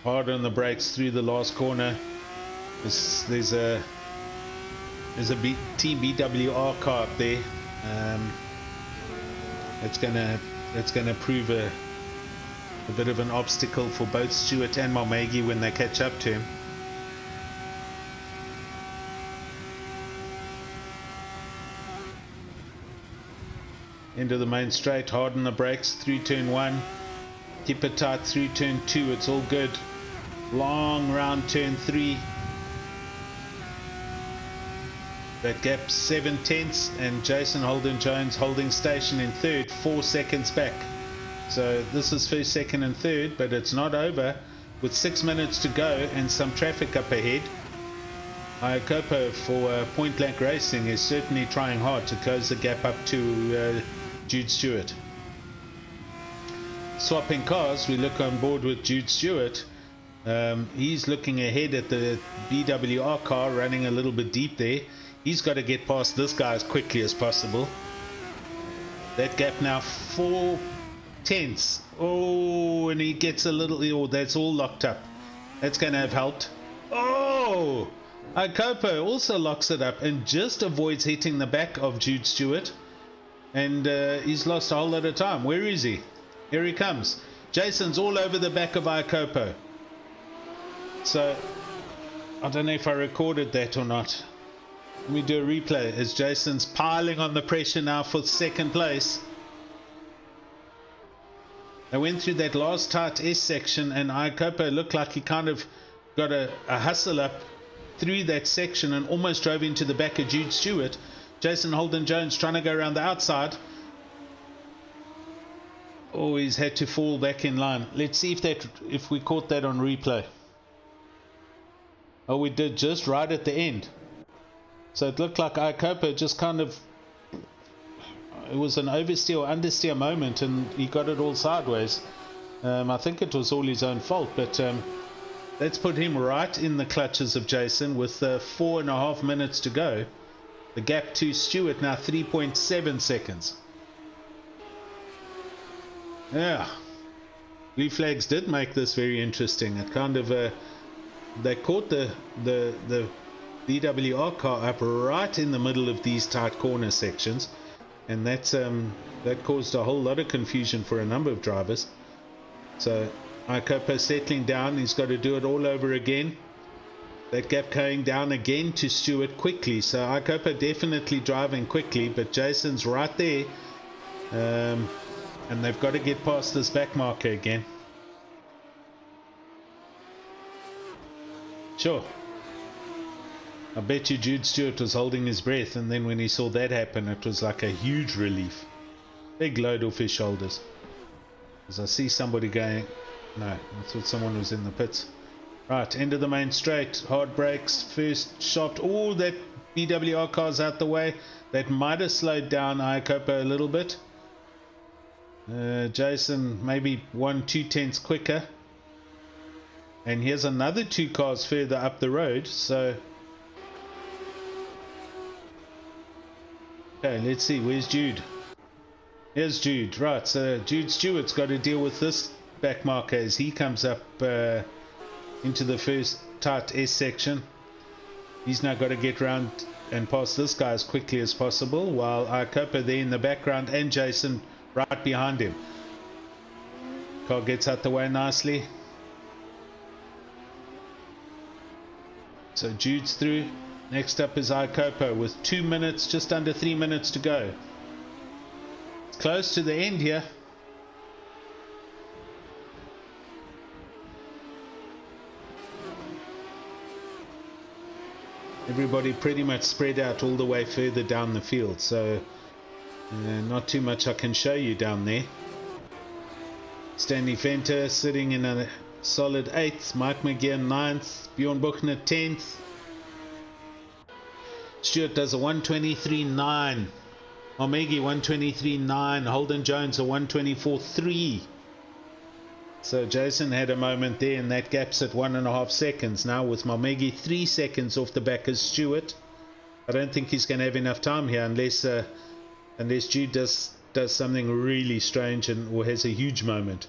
Hard on the brakes through the last corner. There's a Team BWR car up there. Um, it's gonna prove a bit of an obstacle for both Stewart and Malmegi when they catch up to him. Into the main straight, harden the brakes through turn 1, keep it tight through turn 2, it's all good. Long round turn 3. That gap 7 tenths, and Jason Holden-Jones holding station in third, 4 seconds back. So this is first, second and third, but it's not over. With 6 minutes to go and some traffic up ahead, Iakopo for Point Blank Racing is certainly trying hard to close the gap up to Jude Stewart. Swapping cars, we look on board with Jude Stewart. He's looking ahead at the BWR car, running a little bit deep there. He's got to get past this guy as quickly as possible. That gap now 4 tenths. Oh, and he gets a little... Oh, that's all locked up. That's going to have helped. Oh! Iakopo also locks it up and just avoids hitting the back of Jude Stewart. And he's lost a whole lot of time. Where is he? Here he comes. Jason's all over the back of Iakopo. So, I don't know if I recorded that or not. Let me do a replay as Jason's piling on the pressure now for second place. They went through that last tight S section and Iakopo looked like he kind of got a hustle up through that section and almost drove into the back of Jude Stewart. Jason Holden-Jones trying to go around the outside. Oh, he's had to fall back in line. Let's see if we caught that on replay. Oh, we did, just right at the end. So it looked like Iakopo just kind of... It was an oversteer or understeer moment and he got it all sideways. I think it was all his own fault, but let's put him right in the clutches of Jason with 4.5 minutes to go. The gap to Stewart now 3.7 seconds. Yeah, blue flags did make this very interesting. It kind of they caught the BWR car up right in the middle of these tight corner sections, and that caused a whole lot of confusion for a number of drivers. So Iakopo settling down, he's got to do it all over again. That gap going down again to Stewart quickly. So Iakopo definitely driving quickly, but Jason's right there. And they've got to get past this back marker again. Sure. I bet you Jude Stewart was holding his breath, and then when he saw that happen, it was like a huge relief. Big load off his shoulders. As I see somebody going... No, I thought someone was in the pits. Right, end of the main straight, hard brakes, first shot. Oh, that BWR car's out the way. That might have slowed down Iakopo a little bit. Jason maybe 1-2 tenths quicker. And here's another 2 cars further up the road. So, okay, let's see. Where's Jude? Here's Jude. Right, so Jude Stewart's got to deal with this back marker as he comes up into the first tight S section. He's now got to get round and past this guy as quickly as possible, while Iakopo there in the background and Jason right behind him. Car gets out the way nicely. So Jude's through. Next up is Iakopo with 2 minutes, just under 3 minutes to go. It's close to the end here. Everybody pretty much spread out all the way further down the field, so not too much I can show you down there. Stanley Venter sitting in a solid 8th, Mike McGeer 9th, Bjorn Buchner 10th. Stewart does a 123.9, Malmegi 123.9, Holden Jones a 124.3. So Jason had a moment there, and that gap's at 1.5 seconds now, with Malmegi 3 seconds off the back of Stewart. I don't think he's going to have enough time here unless Jude does something really strange or has a huge moment.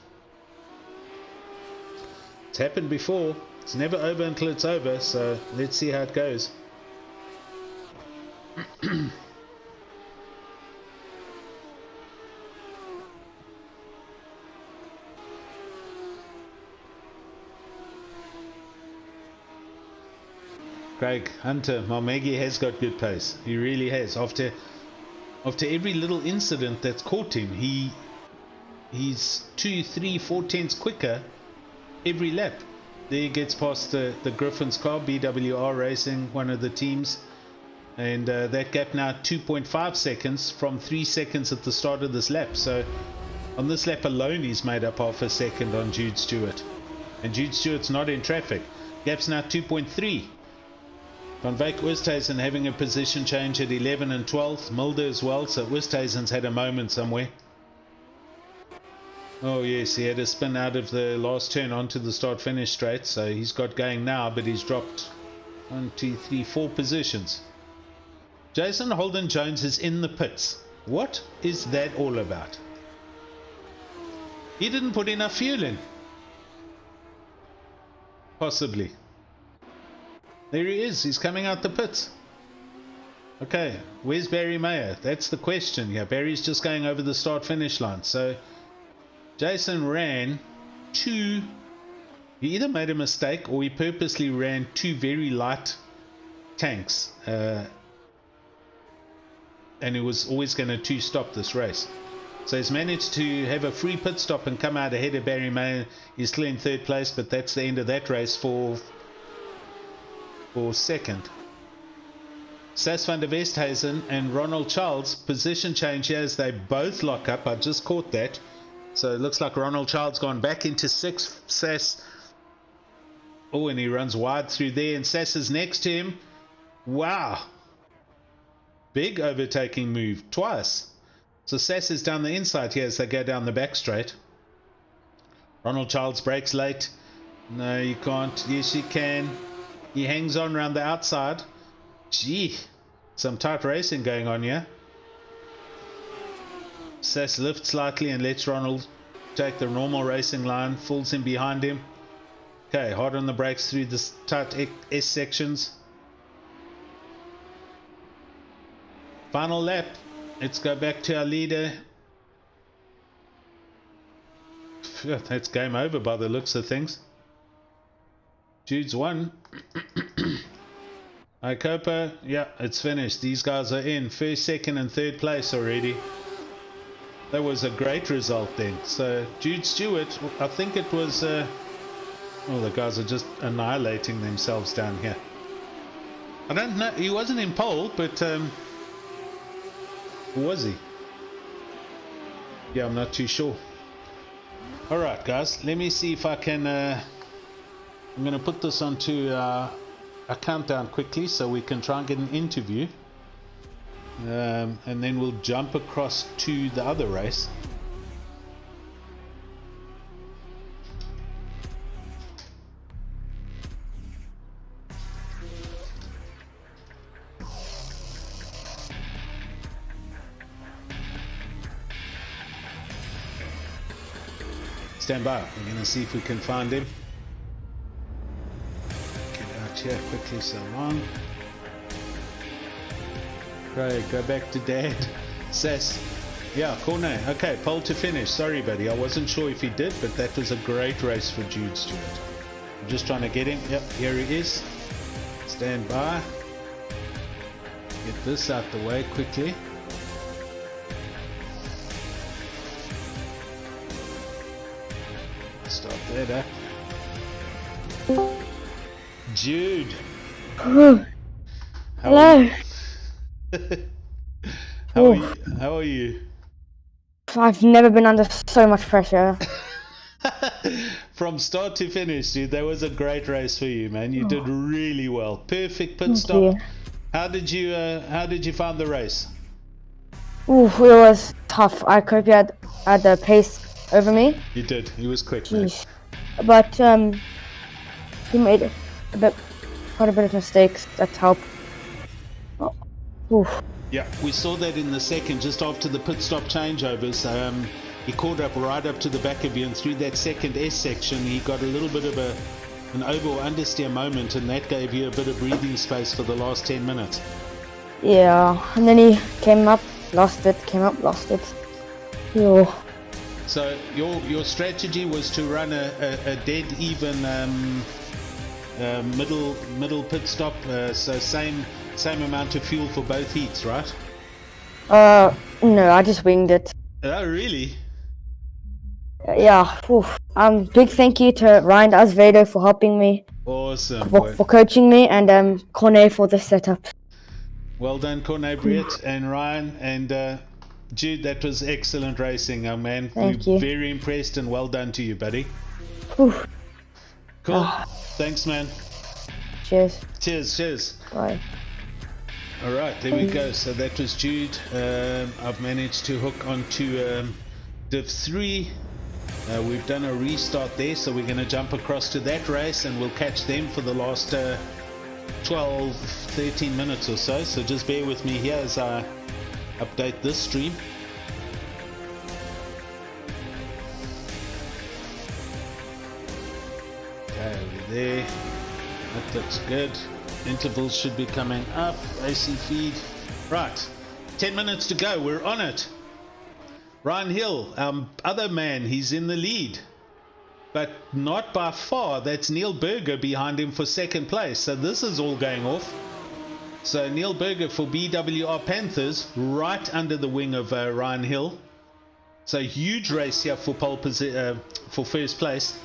It's happened before. It's never over until it's over, so let's see how it goes. Craig Hunter, Malmegi has got good pace. He really has. After every little incident that's caught him, he's 2, 3, 4 tenths quicker every lap. There he gets past the Griffin's car, BWR Racing, one of the teams. And that gap now 2.5 seconds from 3 seconds at the start of this lap. So on this lap alone, he's made up half a second on Jude Stewart. And Jude Stewart's not in traffic. Gap's now 2.3. Van Wyk Oosthuizen having a position change at 11 and 12. Mulder as well, so Oosthuizen's had a moment somewhere. Oh yes, he had a spin out of the last turn onto the start-finish straight, so he's got going now, but he's dropped 1, 2, 3, 4 positions. Jason Holden-Jones is in the pits. What is that all about? He didn't put enough fuel in. Possibly. There he is. He's coming out the pits. Okay, where's Barry Mayer? That's the question. Yeah, Barry's just going over the start-finish line. So Jason ran 2. He either made a mistake or he purposely ran 2 very light tanks. And he was always going to 2-stop this race. So he's managed to have a free pit stop and come out ahead of Barry Mayer. He's still in 3rd place, but that's the end of that race for second. Sas van der Westhuizen and Ronald Charles, position change here as they both lock up. I just caught that. So it looks like Ronald Charles gone back into 6th. Sas, oh, and he runs wide through there, and Sas is next to him. Wow. Big overtaking move, twice. So Sas is down the inside here as they go down the back straight. Ronald Charles brakes late. No, you can't. Yes, you can. He hangs on around the outside. Gee, some tight racing going on here. Sas lifts slightly and lets Ronald take the normal racing line. Falls in behind him. Okay, hard on the brakes through the tight S sections. Final lap. Let's go back to our leader. That's game over by the looks of things. Jude's won. Ikopa, yeah, it's finished. These guys are in 1st, 2nd and 3rd place already. That was a great result then. So Jude Stewart, I think it was oh, the guys are just annihilating themselves down here. I don't know, he wasn't in pole, but was he? Yeah, I'm not too sure. Alright guys, let me see if I can I'm going to put this onto a countdown quickly so we can try and get an interview, and then we'll jump across to the other race. Stand by, we're going to see if we can find him. Here quickly, so long. Right, go back to Dad. Sas, yeah, corner. Okay, pole to finish. Sorry, buddy, I wasn't sure if he did, but that was a great race for Jude Stewart. I'm just trying to get him. Yep, here he is. Stand by. Get this out the way quickly. Start that up. Jude. Hello. How are you? I've never been under so much pressure. From start to finish, dude, that was a great race for you, man. You did really well. Perfect pit stop. You. How did you find the race? Ooh, it was tough. I hope you had the pace over me. You did. He was quick, man. But he made quite a bit of mistakes. That's helped. Oh. Ooh. Yeah, we saw that in the second, just after the pit stop changeovers. He caught up right up to the back of you, and through that second S section, he got a little bit of an over or understeer moment, and that gave you a bit of breathing space for the last 10 minutes. Yeah, and then he came up, lost it, came up, lost it. Yo. So your strategy was to run a dead even middle pit stop, so same amount of fuel for both heats, right? No, I just winged it. Oh, really? Yeah. Big thank you to Ryan Asvedo for helping me, Awesome, for coaching me, and Corne for the setup. Well done, Corne, Briett, and Ryan, and Jude. That was excellent racing, young man. Thank you. Very impressed, and well done to you, buddy. Whew. Cool. Thanks, man. Cheers. Cheers. Bye. All right, there we go. So that was Jude. I've managed to hook onto Div 3. We've done a restart there, so we're going to jump across to that race, and we'll catch them for the last 12, 13 minutes or so. So just bear with me here as I update this stream. Okay, over there. That looks good. Intervals should be coming up. AC feed. Right. 10 minutes to go. We're on it. Ryan Hill, other man, he's in the lead. But not by far. That's Neil Berger behind him for second place. So this is all going off. So Neil Berger for BWR Panthers, right under the wing of Ryan Hill. So huge race here for for first place.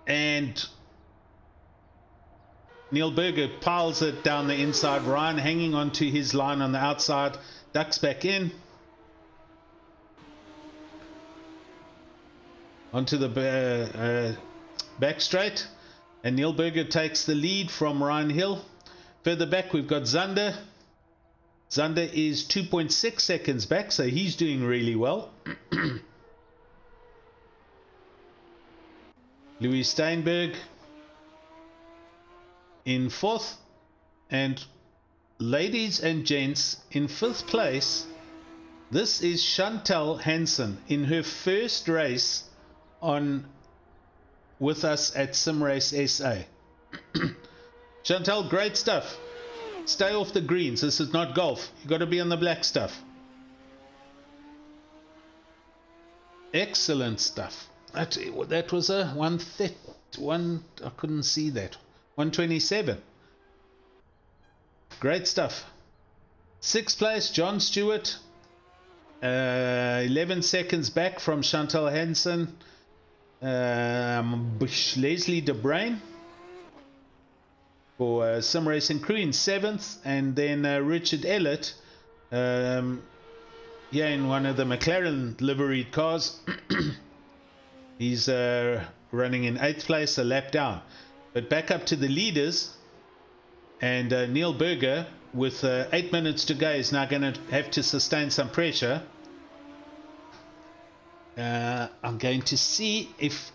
And Neil Berger piles it down the inside. Ryan hanging on to his line on the outside. Ducks back in. Onto the back straight. And Neil Berger takes the lead from Ryan Hill. Further back we've got Zander. Zander is 2.6 seconds back, so he's doing really well. Louis Steinberg in fourth, and ladies and gents, in fifth place, this is Chantal Hansen in her first race with us at SimRace SA. Chantal, great stuff. Stay off the greens. This is not golf. You got to be on the black stuff. Excellent stuff. That was a 131. I couldn't see that. 127. Great stuff. Sixth place, John Stewart. 11 seconds back from Chantal Hansen. Leslie De Bruin for Sim Racing Crew in 7th, and then Richard Ellett in one of the McLaren liveried cars. He's running in 8th place, a lap down. But back up to the leaders, and Neil Berger with 8 minutes to go is now going to have to sustain some pressure. I'm going to see if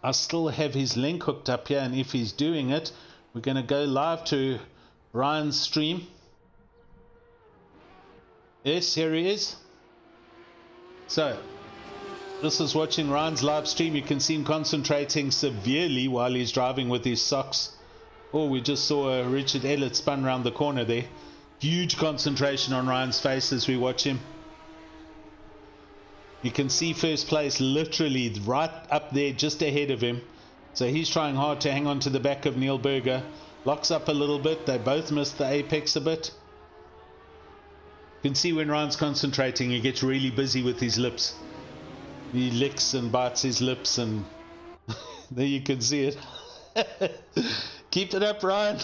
I still have his link hooked up here, and if he's doing it, we're going to go live to Ryan's stream. Yes, here he is. So this is watching Ryan's live stream. You can see him concentrating severely while he's driving with his socks. Oh, we just saw Richard Ellett spun around the corner there. Huge concentration on Ryan's face as we watch him. You can see first place literally right up there just ahead of him. So he's trying hard to hang on to the back of Neil Berger. Locks up a little bit. They both missed the apex a bit. You can see when Ryan's concentrating, he gets really busy with his lips. He licks and bites his lips, and there you can see it. Keep it up, Ryan.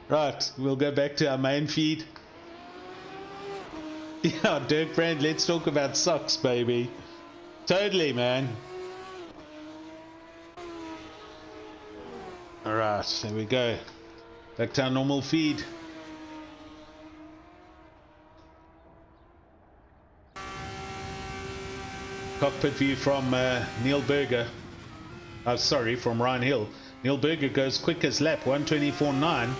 Right, we'll go back to our main feed. Yeah, Dirk Brand, let's talk about socks, baby. Totally, man. Alright, there we go. Back to our normal feed. Cockpit view from Neil Berger. Oh, sorry, from Ryan Hill. Neil Berger goes quickest lap, 124.9.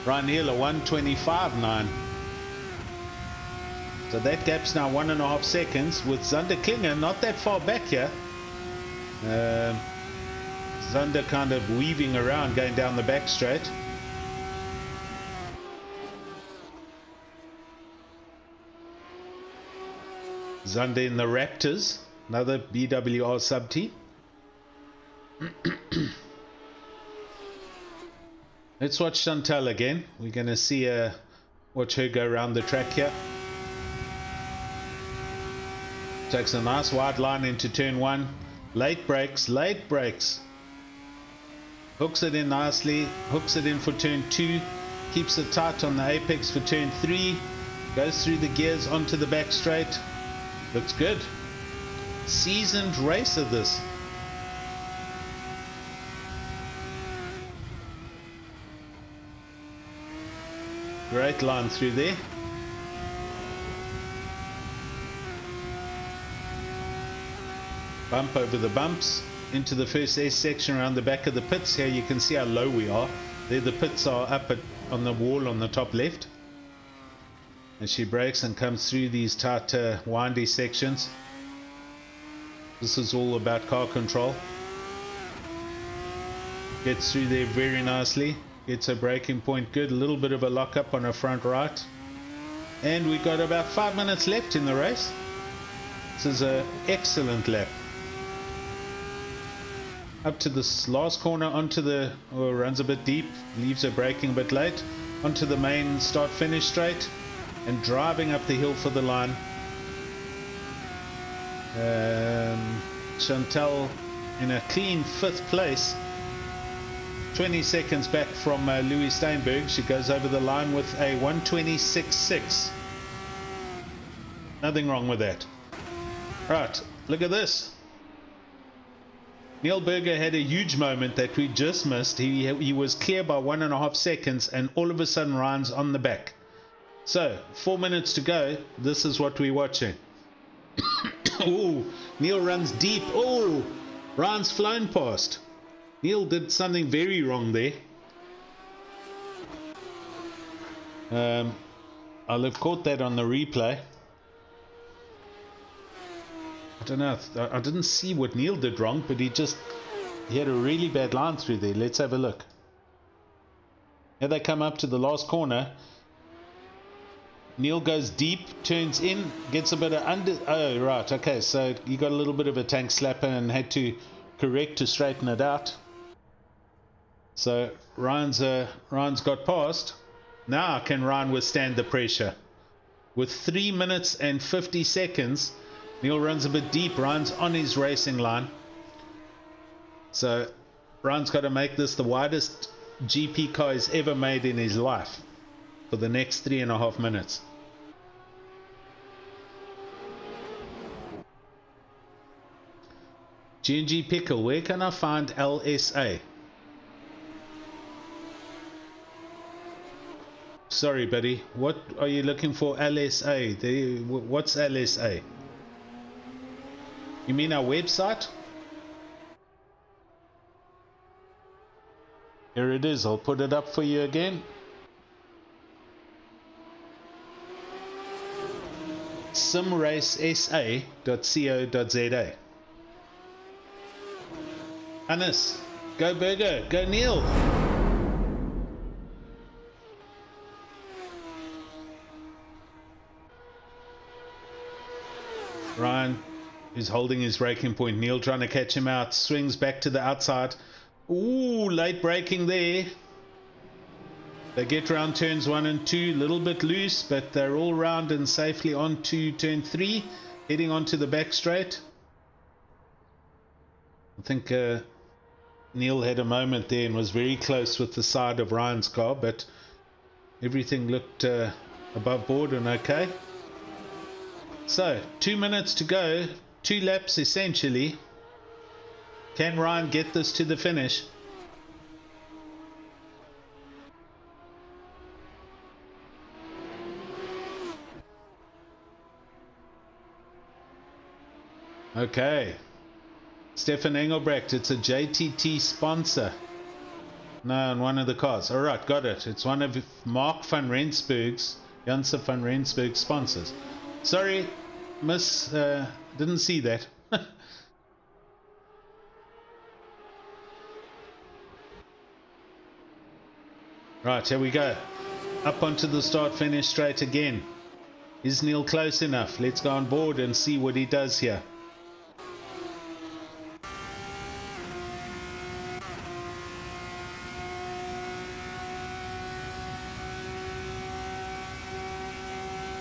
Ryan Hill, a 125.9. So that gap's now 1.5 seconds, with Zander Klinger not that far back here. Zander kind of weaving around, going down the back straight. Zander in the Raptors. another BWR sub team. Let's watch Chantal again. We're going to see watch her go around the track here. Takes a nice wide line into turn 1. Late brakes. Hooks it in nicely. Hooks it in for turn 2. Keeps it tight on the apex for turn 3. Goes through the gears onto the back straight. Looks good. Seasoned racer this. Great line through there. Bump over the bumps into the first S section around the back of the pits. Here you can see how low we are. There the pits are up on the wall on the top left. And she brakes and comes through these tight windy sections. This is all about car control. Gets through there very nicely. Gets her braking point good. A little bit of a lock up on her front right. And we got about 5 minutes left in the race. This is an excellent lap. Up to this last corner, onto the, runs a bit deep, leaves her braking a bit late, onto the main start finish straight, and driving up the hill for the line. Chantal in a clean 5th place, 20 seconds back from Louis Steinberg. She goes over the line with a 1:26.6. Nothing wrong with that. Right, look at this. Neil Berger had a huge moment that we just missed. He was clear by 1.5 seconds, and all of a sudden Ryan's on the back. So 4 minutes to go. This is what we're watching. Oh, Neil runs deep. Oh, Ryan's flown past. Neil did something very wrong there. I'll have caught that on the replay. I don't know. I didn't see what Neil did wrong, but he had a really bad line through there. Let's have a look. Here they come up to the last corner. Neil goes deep, turns in, gets a bit of under. Oh, right. Okay, so he got a little bit of a tank slapper and had to correct to straighten it out. So Ryan's got past. Now can Ryan withstand the pressure? With 3 minutes and 50 seconds, Neil runs a bit deep. Ryan's on his racing line. So Ryan's got to make this the widest GP car he's ever made in his life for the next 3.5 minutes. G&G Pickle, where can I find LSA? Sorry, buddy. What are you looking for? LSA? What's LSA? You mean our website? Here it is. I'll put it up for you again. simracesa.co.za. Hannes, go Burger, go Neil. Ryan is holding his braking point. Neil trying to catch him out. Swings back to the outside. Ooh, late braking there. They get round turns 1 and 2. A little bit loose, but they're all round and safely on to turn 3. Heading onto the back straight. I think Neil had a moment there and was very close with the side of Ryan's car, but everything looked above board and okay. So 2 minutes to go, 2 laps essentially. Can Ryan get this to the finish? Okay. Stefan Engelbrecht, it's a JTT sponsor. No, on one of the cars. Alright, got it. It's one of Mark van Rensburg's, Janse van Rensburg's sponsors. Sorry, miss, didn't see that. Right, here we go. Up onto the start finish straight again. Is Neil close enough? Let's go on board and see what he does here.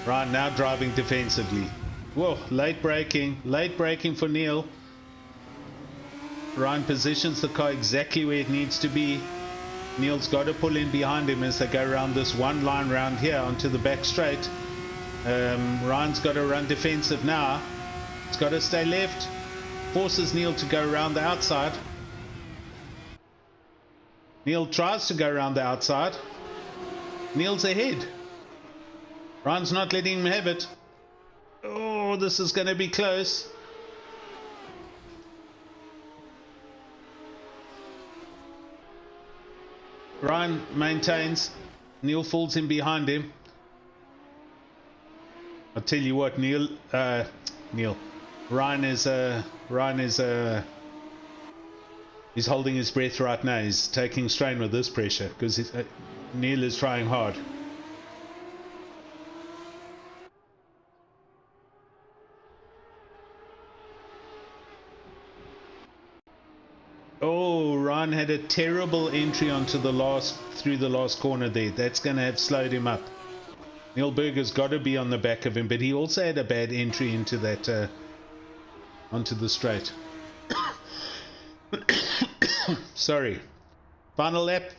Ryan now driving defensively. Whoa, late braking for Neil. Ryan positions the car exactly where it needs to be. Neil's got to pull in behind him as they go around this one line round here onto the back straight. Ryan's got to run defensive now. He's got to stay left. Forces Neil to go around the outside. Neil tries to go around the outside. Neil's ahead. Ryan's not letting him have it. Oh, this is going to be close. Ryan maintains. Neil falls in behind him. I'll tell you what, Ryan is he's holding his breath right now. He's taking strain with this pressure because Neil is trying hard. Oh, Ryan had a terrible entry onto through the last corner there. That's going to have slowed him up. Neil Berger's got to be on the back of him, but he also had a bad entry into that onto the straight. Sorry. Final lap.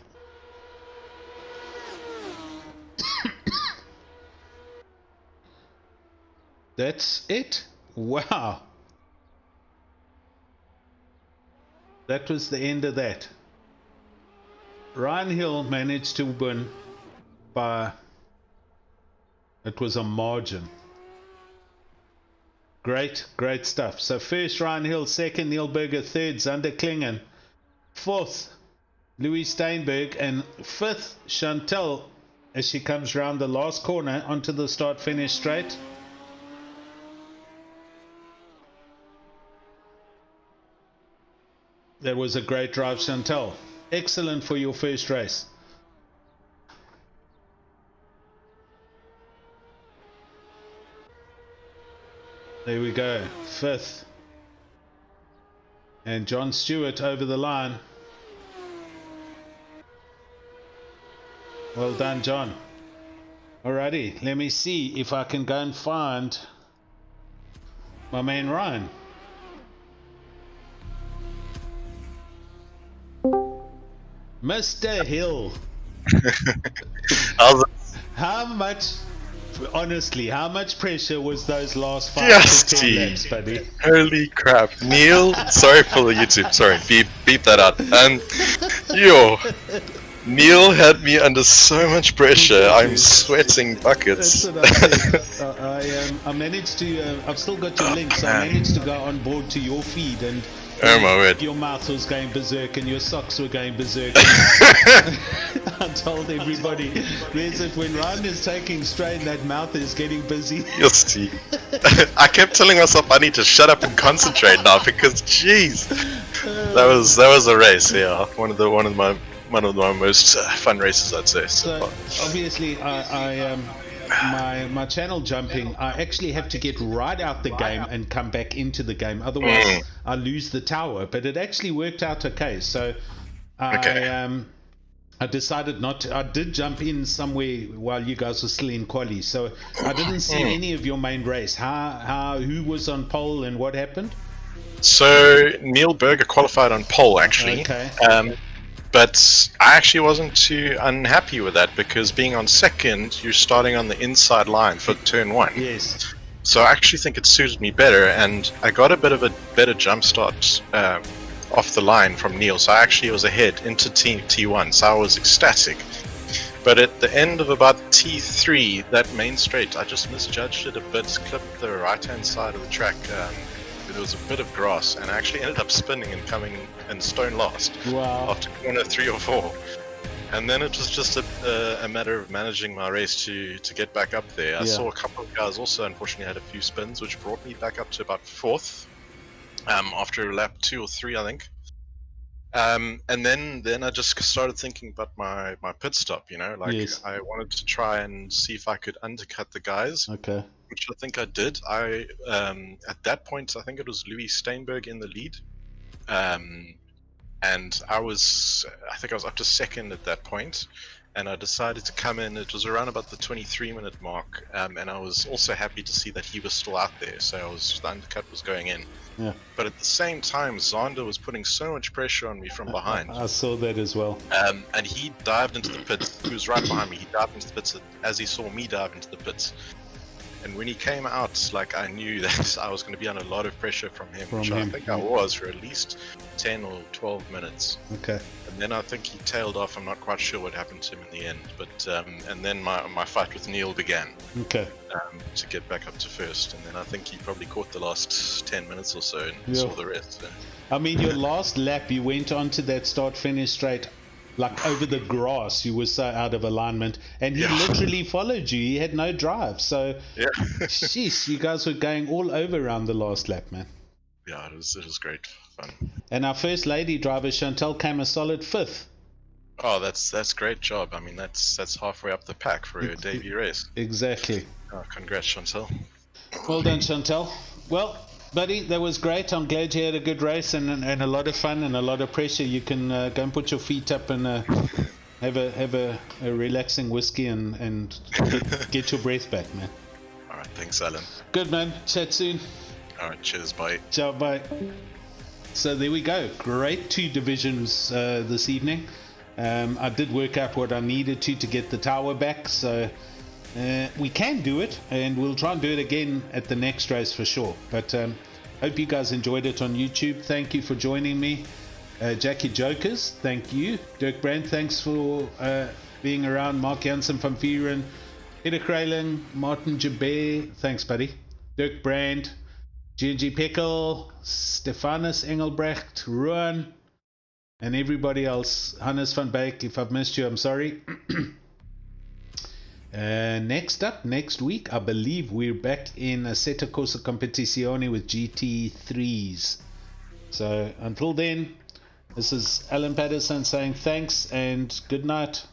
That's it. Wow. That was the end of that. Ryan Hill managed to win by, it was a margin. Great stuff. So first Ryan Hill, second Neil Berger, third Zander Klingen, fourth Louis Steinberg, and fifth Chantal as she comes round the last corner onto the start finish straight. That was a great drive, Chantal. Excellent for your first race. There we go, fifth. And John Stewart over the line. Well done, John. Alrighty, let me see if I can go and find my man Ryan. Mr. Hill. How much, honestly, how much pressure was those last 5 to 10 laps, buddy? Holy crap. Neil, sorry for the YouTube, sorry, beep that out. Neil had me under so much pressure, I'm sweating buckets. That's what I managed to, I've still got your link, so I managed to go on board to your feed and oh my word. Your mouth was going berserk and your socks were going berserk. I told everybody, there's it, when Ryan is taking strain, that mouth is getting busy. You'll see. I kept telling myself I need to shut up and concentrate now because, jeez, that was a race. Yeah, one of my most fun races, I'd say. So obviously, my channel jumping, I actually have to get right out the game and come back into the game. Otherwise, I lose the tower. But it actually worked out okay. So I decided not to. I did jump in somewhere while you guys were still in quali. So I didn't see any of your main race. Who was on pole and what happened? So Neil Berger qualified on pole actually. Okay. But I actually wasn't too unhappy with that because being on second, you're starting on the inside line for turn 1. Yes. So I actually think it suited me better, and I got a bit of a better jump start off the line from Neil. So I actually was ahead into T1, so I was ecstatic. But at the end of about T3, that main straight, I just misjudged it a bit, clipped the right-hand side of the track. There was a bit of grass, and I actually ended up spinning and coming in stone last. Wow. After corner 3 or 4. And then it was just a matter of managing my race to get back up there. I saw a couple of guys also unfortunately had a few spins, which brought me back up to about 4th after lap 2 or 3, I think. And then I just started thinking about my pit stop, you know, like I wanted to try and see if I could undercut the guys. Okay. Which I think I did. At that point, I think it was Louis Steinberg in the lead. And I think I was up to second at that point. and I decided to come in. It was around about the 23-minute mark, and I was also happy to see that he was still out there, so the undercut was going in. Yeah. But at the same time, Zander was putting so much pressure on me from behind. I saw that as well. And he dived into the pits. He was right behind me. He dived into the pits as he saw me dive into the pits. And when he came out, like, I knew that I was going to be under a lot of pressure from him, which I think I was for at least 10 or 12 minutes. Okay. And then I think he tailed off. I'm not quite sure what happened to him in the end. But and then my fight with Neil began. Okay. To get back up to first. And then I think he probably caught the last 10 minutes or so and saw the rest. I mean, your last lap, you went onto that start-finish straight, like over the grass. You were so out of alignment, and he literally followed you. He had no drive, so jeez, you guys were going all over around the last lap, man. Yeah, it was great fun. And our first lady driver, Chantal, came a solid 5th. Oh, that's great job. I mean, that's halfway up the pack for a debut race. Exactly. Oh, congrats, Chantal. Well done, Chantal. Well, buddy, that was great. I'm glad you had a good race and a lot of fun and a lot of pressure. You can go and put your feet up and have a relaxing whiskey and get your breath back, man. All right, thanks, Alan. Good, man. Chat soon. All right, cheers, bye. Ciao, bye. So there we go. Great 2 divisions this evening. I did work out what I needed to get the tower back, so we can do it, and we'll try and do it again at the next race for sure. But hope you guys enjoyed it on YouTube. Thank you for joining me. Jackie Jokers, thank you. Dirk Brandt, thanks for being around. Mark Jansen van Vieren, Peter Kralen, Martin Jabé, thanks buddy. Dirk Brandt, G&G Pickle, Stefanus Engelbrecht, Ruan, and everybody else. Hannes van Beek, if I've missed you, I'm sorry. Next up, next week, I believe we're back in Assetto Corsa Competizione with GT3s. So until then, this is Alan Paterson saying thanks and good night.